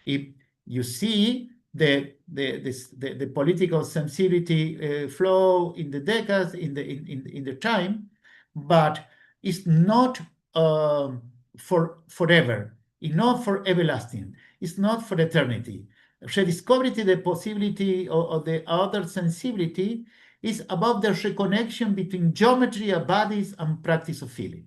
[SPEAKER 1] If you see the political sensibility flow in the decades, in the time, but it's not for forever. It's not for everlasting. It's not for eternity. Rediscovering the possibility of the other sensibility is about the reconnection between geometry of bodies and practice of feeling.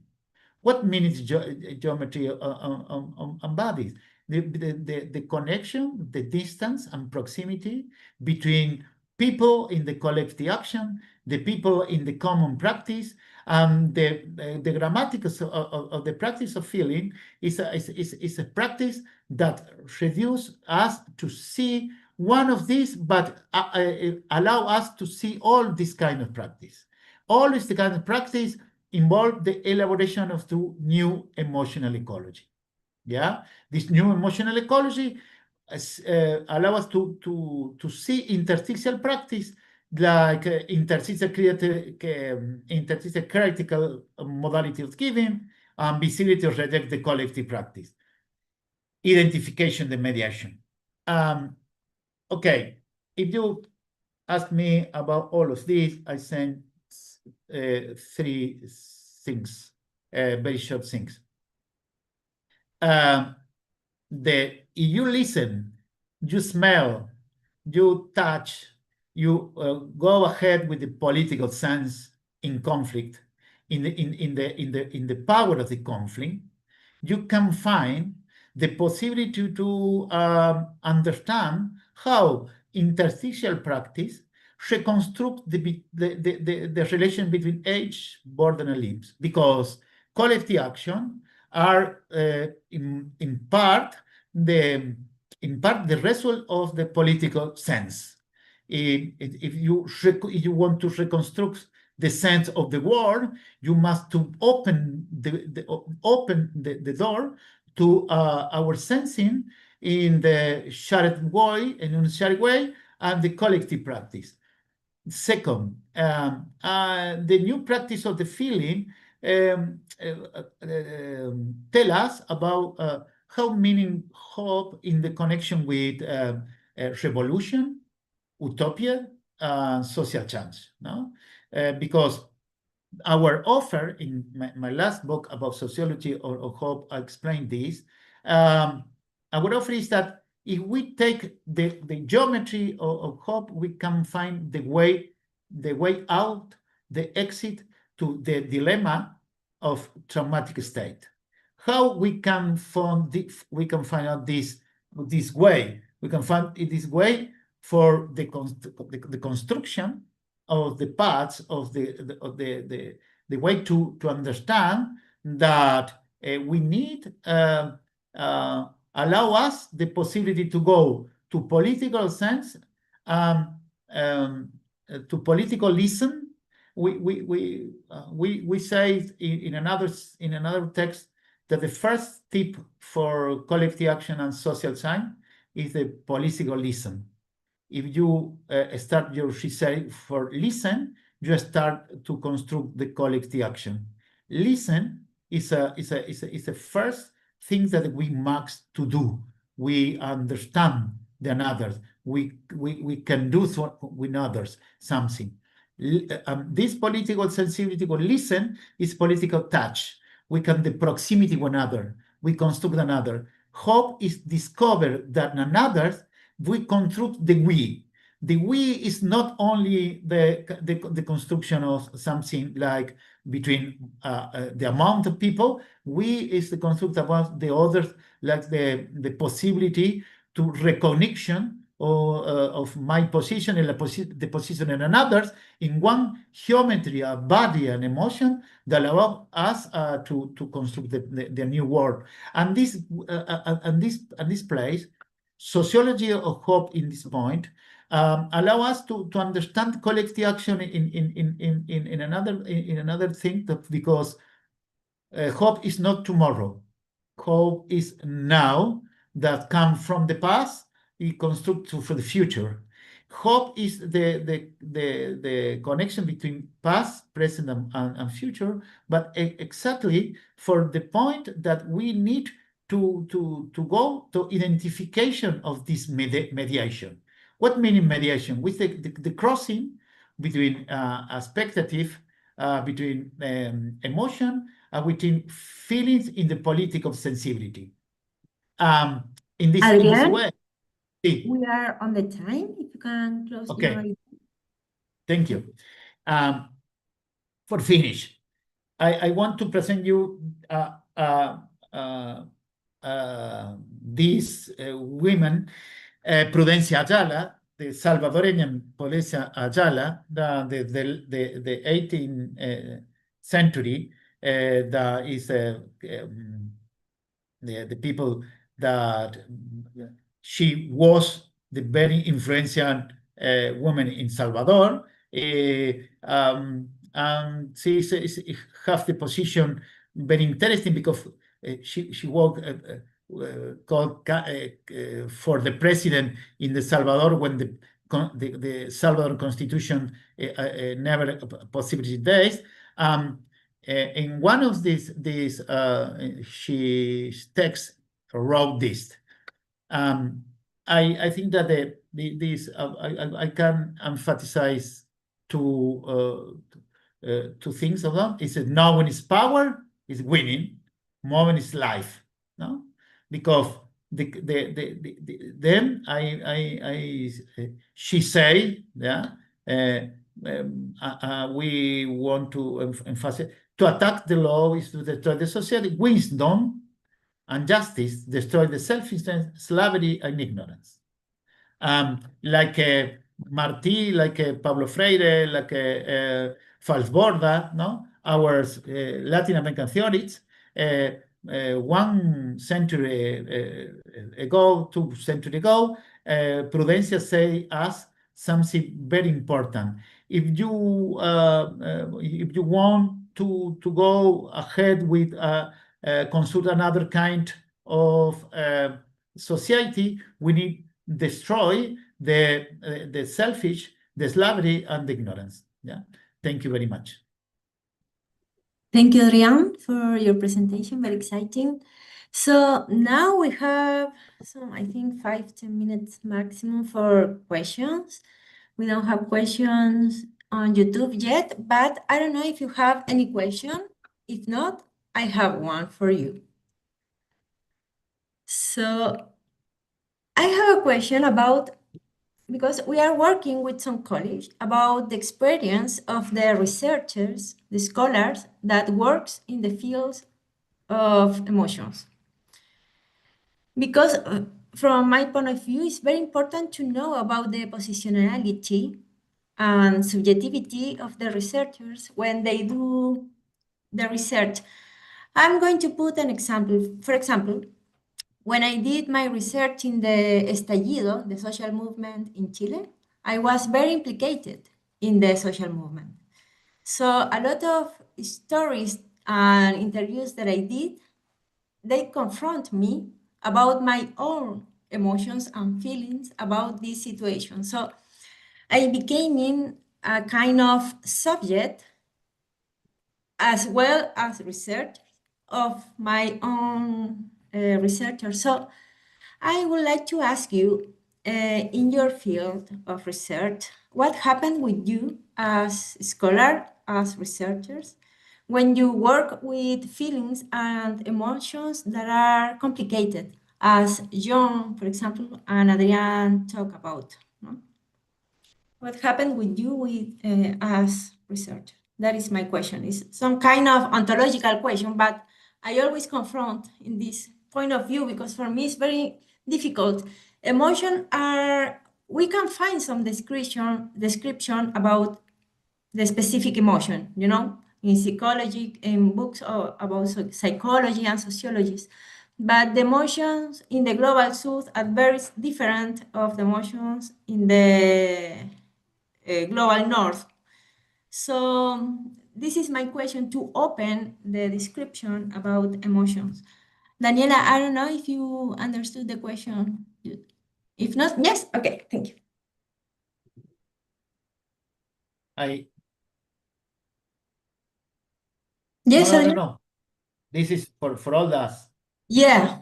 [SPEAKER 1] What means geometry and bodies? The connection, the distance and proximity between people in the collective action, the people in the common practice, and the grammatics of the practice of feeling is a practice that reduces us to see one of these, but allow us to see all this kind of practice. All this kind of practice involve the elaboration of the new emotional ecology. Yeah, this new emotional ecology allow us to see interstitial practice like interstitial critical modality of giving, and visibility to reject the collective practice, identification, the mediation. Okay, if you ask me about all of this, I send three things, very short things. If you listen, you smell, you touch, you go ahead with the political sense in conflict, in the power of the conflict, you can find the possibility to understand how interstitial practice reconstruct the relation between age, border, and limbs, because collective action are in part the result of the political sense. If you want to reconstruct the sense of the world, you must to open the door to our sensing in the shared way, and the collective practice. Second, the new practice of the feeling tell us about how meaning hope in the connection with revolution, utopia, and social change. No, because our offer in my last book about sociology of hope, I explained this. Our offer is that if we take the geometry of hope, we can find the way out, the exit to the dilemma of traumatic state. How we can find out this way? We can find this way for the construction of the parts of the way to understand that we need allow us the possibility to go to political sense, to political listen. We say in another text that the first tip for collective action and social science is the political listen. If you start your research for listen, you start to construct the collective action. Listen is a first thing that we must to do. We understand the others. We can do with others something. This political sensibility or listen is political touch. We can the proximity with another. We construct another. Hope is discover that another we construct the we. The we is not only the construction of something like between the amount of people. We is the construct about the others, like the possibility to recognition of my position and the position in another's in one geometry, a body, and emotion that allow us to construct the new world. And this place, sociology of hope in this point, allow us to understand collective action in another thing, because hope is not tomorrow. Hope is now, that come from the past, it construct for the future. Hope is the connection between past, present, and future, but exactly for the point that we need to go to identification of this mediation. What meaning mediation? With the crossing between expectative, between emotion, between feelings in the politics of sensibility. In this way.
[SPEAKER 2] We are on the time. If you can close your...
[SPEAKER 1] Thank you. For finish, I want to present you these women, Prudencia Ayala, the Salvadoreñan Prudencia Ayala, the 18th century, that is the people that she was the very influential woman in Salvador. And she has the position very interesting because she worked for the president in the Salvador when the Salvador Constitution never possibility days. In one of these she texts wrote this. I think that I can emphasize to two things of them. He said, knowing is power, is winning. Moving is life. No, because then she say, yeah, we want to emphasize to attack the law is to destroy the society. Wisdom and justice destroy the selfishness, slavery, and ignorance. Like Martí, like Pablo Freire, like Falsborda, no, our Latin American theorists, 1 century ago, 2 centuries ago, Prudencia say us something very important. If you want to go ahead with consult another kind of society, we need destroy the selfish, the slavery, and the ignorance. Yeah. Thank you very much.
[SPEAKER 2] Thank you, Adrian, for your presentation. Very exciting. So now we have some, I think, 5-10 minutes maximum for questions. We don't have questions on YouTube yet, but I don't know if you have any question. If not, I have one for you. So I have a question about, because we are working with some colleagues about the experience of the researchers, the scholars that works in the fields of emotions. Because from my point of view, it's very important to know about the positionality and subjectivity of the researchers when they do the research. I'm going to put an example. For example, when I did my research in the estallido, the social movement in Chile, I was very implicated in the social movement. So a lot of stories and interviews that I did, they confront me about my own emotions and feelings about this situation. So I became in a kind of subject as well as research of my own researcher. So I would like to ask you, in your field of research, what happened with you as scholar, as researchers, when you work with feelings and emotions that are complicated, as John, for example, and Adrian talk about? No? What happened with you with as research? That is my question. It's some kind of ontological question, but I always confront in this point of view because for me it's very difficult. Emotion are, we can find some description about the specific emotion, you know, in psychology, in books about psychology and sociologists. But the emotions in the global south are very different of the emotions in the global north. So this is my question to open the description about emotions. Daniela, I don't know if you understood the question. If not, yes, okay, thank you. Yes,
[SPEAKER 1] No.
[SPEAKER 2] Adrian?
[SPEAKER 1] No. This is for all us.
[SPEAKER 2] Yeah.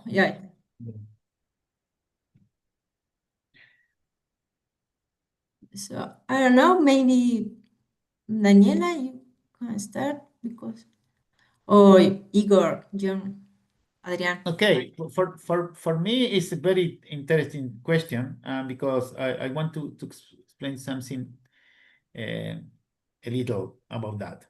[SPEAKER 2] So I don't know, maybe Daniela, you can start because, or Igor, John, Adrian.
[SPEAKER 1] Okay, for me, it's a very interesting question because I want to explain something a little about that.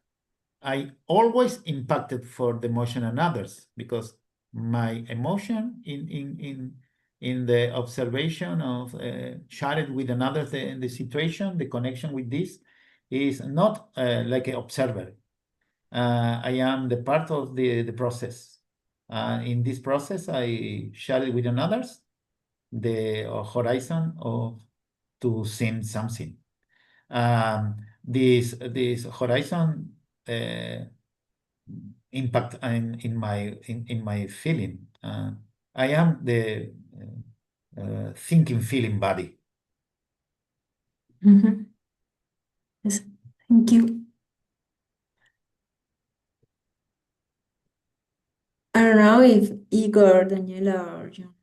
[SPEAKER 1] I always impacted for the emotion and others because my emotion in the observation of shared with another the situation, the connection with this is not like an observer. I am the part of the process. In this process, I share it with others the horizon of to see something. This horizon impact in my feeling. I am the thinking, feeling body.
[SPEAKER 2] Mm-hmm. Yes, thank you. I don't know if Igor, Daniela, or John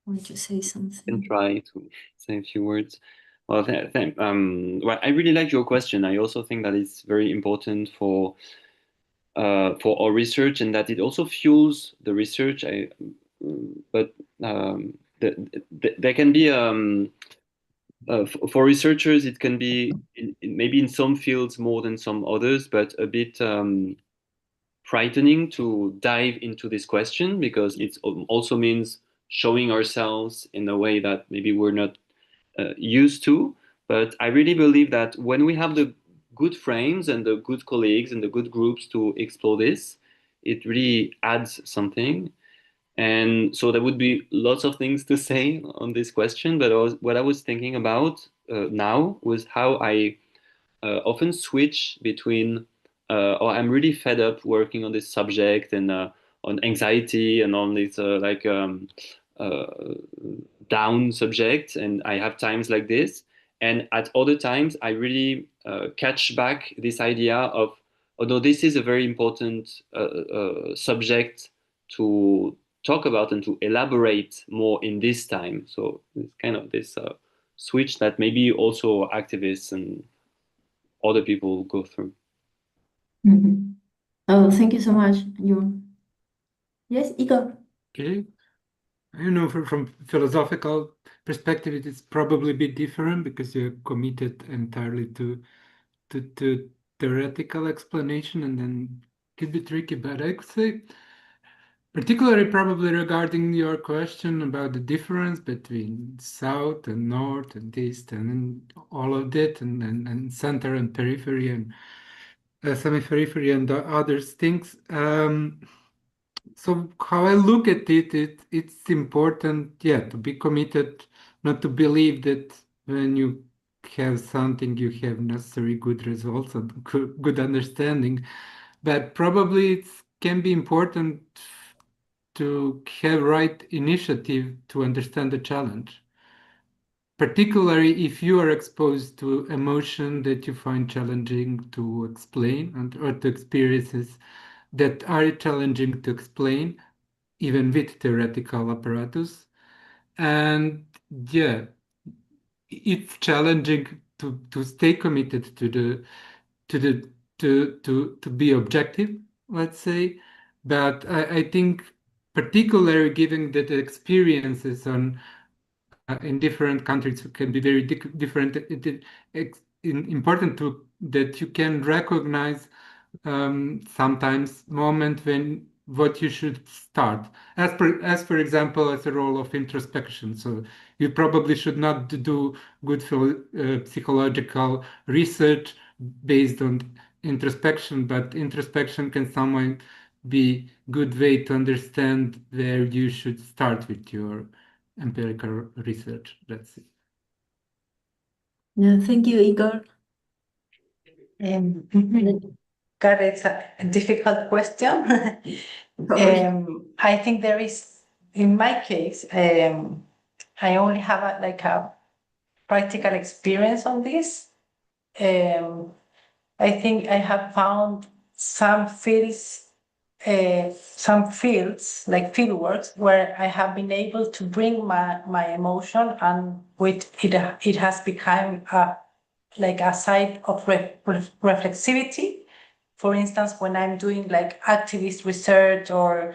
[SPEAKER 2] want to say something.
[SPEAKER 6] Can try to say a few words. Well, well, I really like your question. I also think that it's very important for our research, and that it also fuels the research. But there can be for researchers, it can be maybe in some fields more than some others, but a bit frightening to dive into this question, because it also means showing ourselves in a way that maybe we're not used to. But I really believe that when we have the good frames and the good colleagues and the good groups to explore this, it really adds something. And so there would be lots of things to say on this question, but what I was thinking about now was how I often switch between, or I'm really fed up working on this subject and on anxiety and on this uh, down subject, and I have times like this. And at other times, I really catch back this idea of, although this is a very important subject to talk about and to elaborate more in this time. So it's kind of this switch that maybe also activists and other people go through.
[SPEAKER 2] Mhm. Oh, thank you so much, Jun. Yes, Igor.
[SPEAKER 5] Okay. You know, from philosophical perspective, it is probably a bit different because you're committed entirely to theoretical explanation, and then it could be tricky. But I could say, particularly probably regarding your question about the difference between south and north and east and all of that, and center and periphery and semi-periphery and the other things. So how I look at it's important, yeah, to be committed, not to believe that when you have something, you have necessary good results and good understanding, but probably it can be important to have right initiative to understand the challenge, particularly if you are exposed to emotion that you find challenging to explain or to experiences that are challenging to explain even with theoretical apparatus. And yeah, it's challenging to stay committed to be objective, let's say. But I think particularly given that the experiences on in different countries can be very different, it's important that you can recognize sometimes moment when what you should start as for example as a role of introspection. So you probably should not do good psychological research based on introspection, but introspection can somewhat be good way to understand where you should start with your empirical research. That's it.
[SPEAKER 2] Yeah, thank you, Igor.
[SPEAKER 4] God, it's a difficult question. I think there is, in my case, I only have a practical experience on this. I think I have found some fields like fieldworks where I have been able to bring my emotion, and with it has become like a side of reflexivity. For instance, when I'm doing like activist research or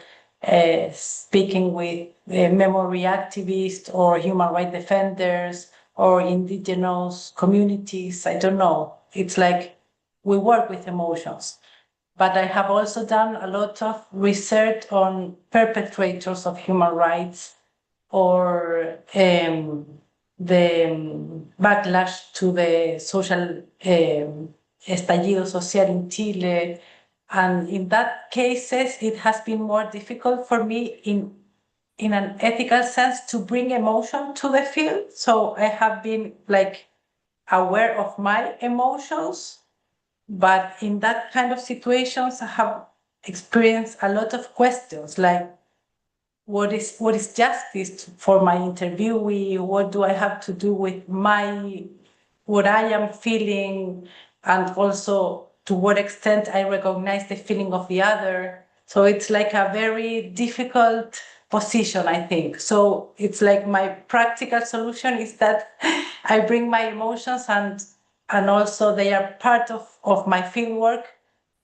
[SPEAKER 4] speaking with memory activists or human rights defenders or indigenous communities, I don't know. It's like we work with emotions. But I have also done a lot of research on perpetrators of human rights or the backlash to the social estallido social in Chile. And in that cases, it has been more difficult for me in an ethical sense to bring emotion to the field. So I have been like aware of my emotions, but in that kind of situations, I have experienced a lot of questions like, what is justice for my interviewee? What do I have to do with what I am feeling, and also to what extent I recognize the feeling of the other. So it's like a very difficult position, I think. So it's like my practical solution is that I bring my emotions and also they are part of my field work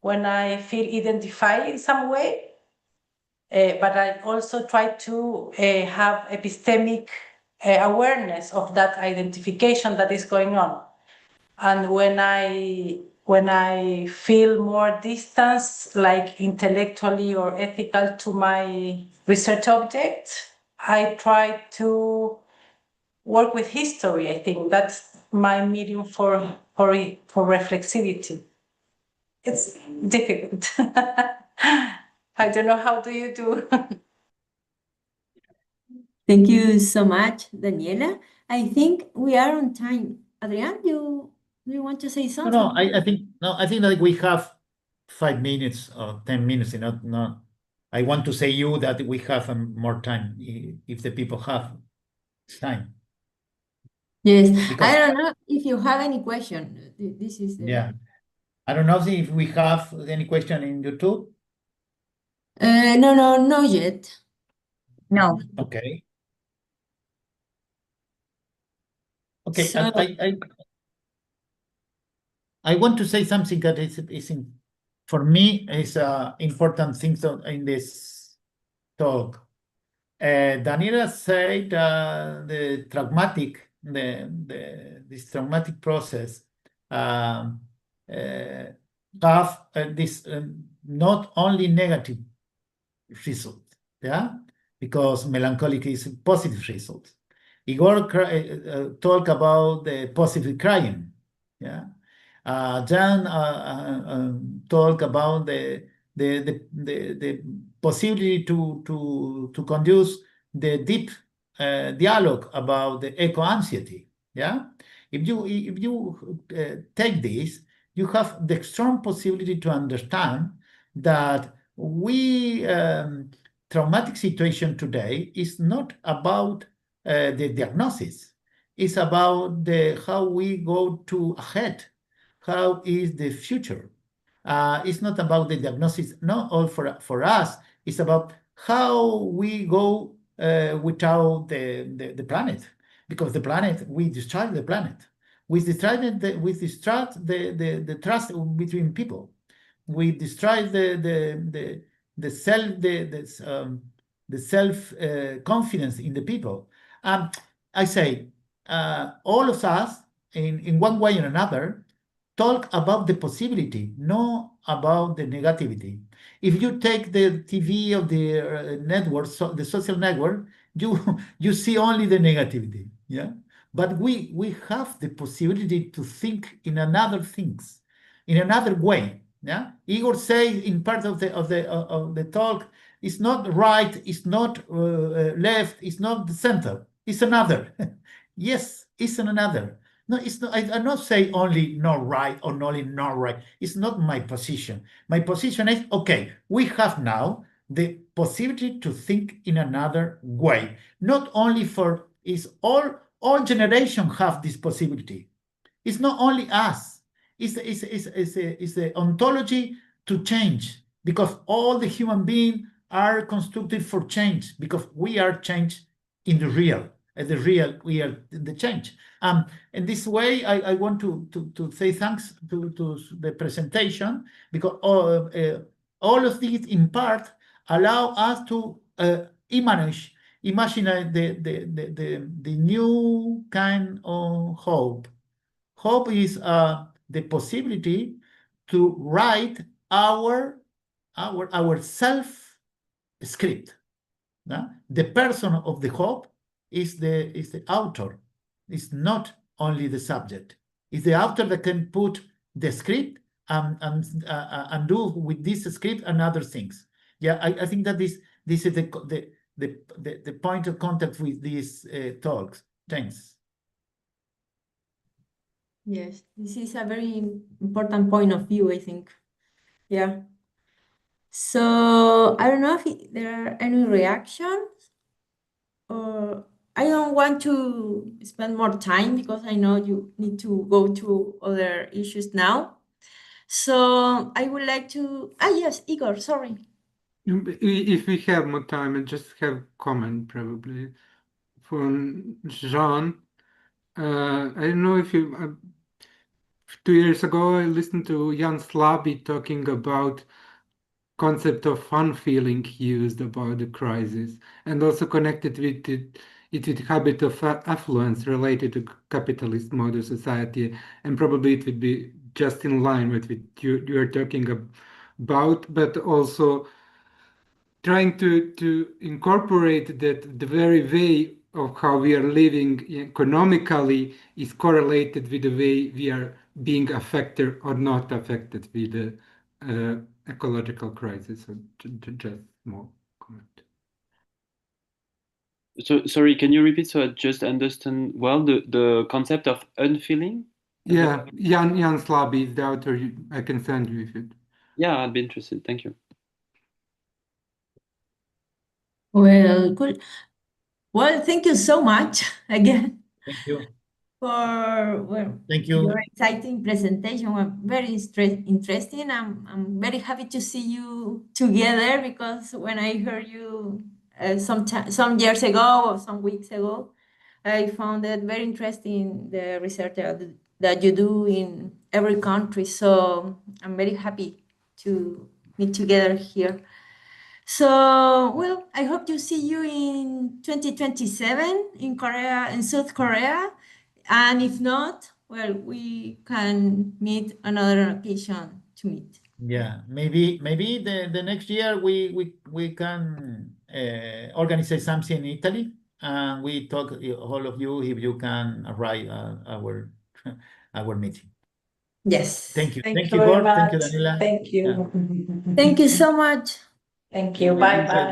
[SPEAKER 4] when I feel identified in some way. But I also try to have epistemic awareness of that identification that is going on. And when I feel more distance, like intellectually or ethical to my research object, I try to work with history. I think that's my medium for reflexivity. It's difficult. I don't know, how do you do?
[SPEAKER 2] Thank you so much, Daniela. I think we are on time. Adrian, do you want to say something?
[SPEAKER 1] No, I think that we have 5 minutes or 10 minutes. Not. I want to say you that we have more time if the people have time.
[SPEAKER 2] Yes,
[SPEAKER 1] Because-
[SPEAKER 2] I don't know if you have any question. This is the...
[SPEAKER 1] Yeah. I don't know if we have any question in YouTube.
[SPEAKER 2] No, not yet.
[SPEAKER 3] No.
[SPEAKER 1] Okay. Okay.
[SPEAKER 2] So-
[SPEAKER 1] I want to say something that for me is important thing in this talk. Daniela said this traumatic process have this not only negative result, yeah, because melancholic is a positive result. Igor talk about the positive crying, yeah. Jan talk about the possibility to conduce the deep dialogue about the eco-anxiety. Yeah, if you take this, you have the strong possibility to understand that traumatic situation today is not about the diagnosis. It's about how we go to ahead. How is the future? It's not about the diagnosis. No, all for us. It's about how we go without the planet, because the planet, we destroy the planet. We destroy the trust between people. We destroy the self confidence in the people. I say all of us in one way or another talk about the possibility, not about the negativity. If you take the TV of the network, the social network, you see only the negativity. Yeah, but we have the possibility to think in another things, in another way. Yeah, Igor says in part of the talk, it's not right, it's not left, it's not the center, it's another. Yes, it's another. No, it's not. I'm not saying only not right or only not right. It's not my position. My position is okay. We have now the possibility to think in another way. Not only for is all generations have this possibility. It's not only us. It's the ontology to change, because all the human beings are constructed for change, because we are change in the real. As the real, we are the change. In this way, I want to say thanks to the presentation, because all of these in part allow us to imagine the new kind of hope. Hope is the possibility to write our self script. The person of the hope is the author. It's not only the subject. It's the author that can put the script and do with this script and other things. Yeah, I think that this is the point of contact with these talks. Thanks.
[SPEAKER 2] Yes, this is a very important point of view, I think. Yeah. So I don't know if there are any reactions, or I don't want to spend more time because I know you need to go to other issues now. So I would like to, yes, Igor, sorry.
[SPEAKER 5] If we have more time, I just have comment probably from Jean. I don't know if you 2 years ago I listened to Jan Slaby talking about concept of fun feeling used about the crisis, and also connected with it with habit of affluence related to capitalist model society, and probably it would be just in line with what you are talking about, but also trying to incorporate that the very way of how we are living economically is correlated with the way we are being affected or not affected with the ecological crisis. So just more comment.
[SPEAKER 6] So sorry, can you repeat so I just understand well the concept of unfeeling?
[SPEAKER 5] Yeah, Jan Slaby is the author. I can send you if it.
[SPEAKER 6] Yeah, I'd be interested. Thank you.
[SPEAKER 2] Well, good. Well, thank you so much again
[SPEAKER 1] Thank you.
[SPEAKER 2] for
[SPEAKER 1] Thank you.
[SPEAKER 2] your exciting presentation. Was very interesting. I'm very happy to see you together, because when I heard you some years ago or some weeks ago, I found it very interesting, the research that you do in every country. So I'm very happy to meet together here. So, well, I hope to see you in 2027 in Korea, in South Korea. And if not, well, we can meet another occasion to meet.
[SPEAKER 1] Yeah, maybe the next year we can organize something in Italy, and we talk all of you if you can arrive at our our meeting.
[SPEAKER 2] Yes.
[SPEAKER 1] Thank you.
[SPEAKER 4] Thank you
[SPEAKER 1] Igor.
[SPEAKER 4] very
[SPEAKER 1] Thank you,
[SPEAKER 4] much.
[SPEAKER 1] Daniela.
[SPEAKER 4] Thank you.
[SPEAKER 2] Thank you so much.
[SPEAKER 4] Thank you. Bye
[SPEAKER 1] Bye.
[SPEAKER 4] bye.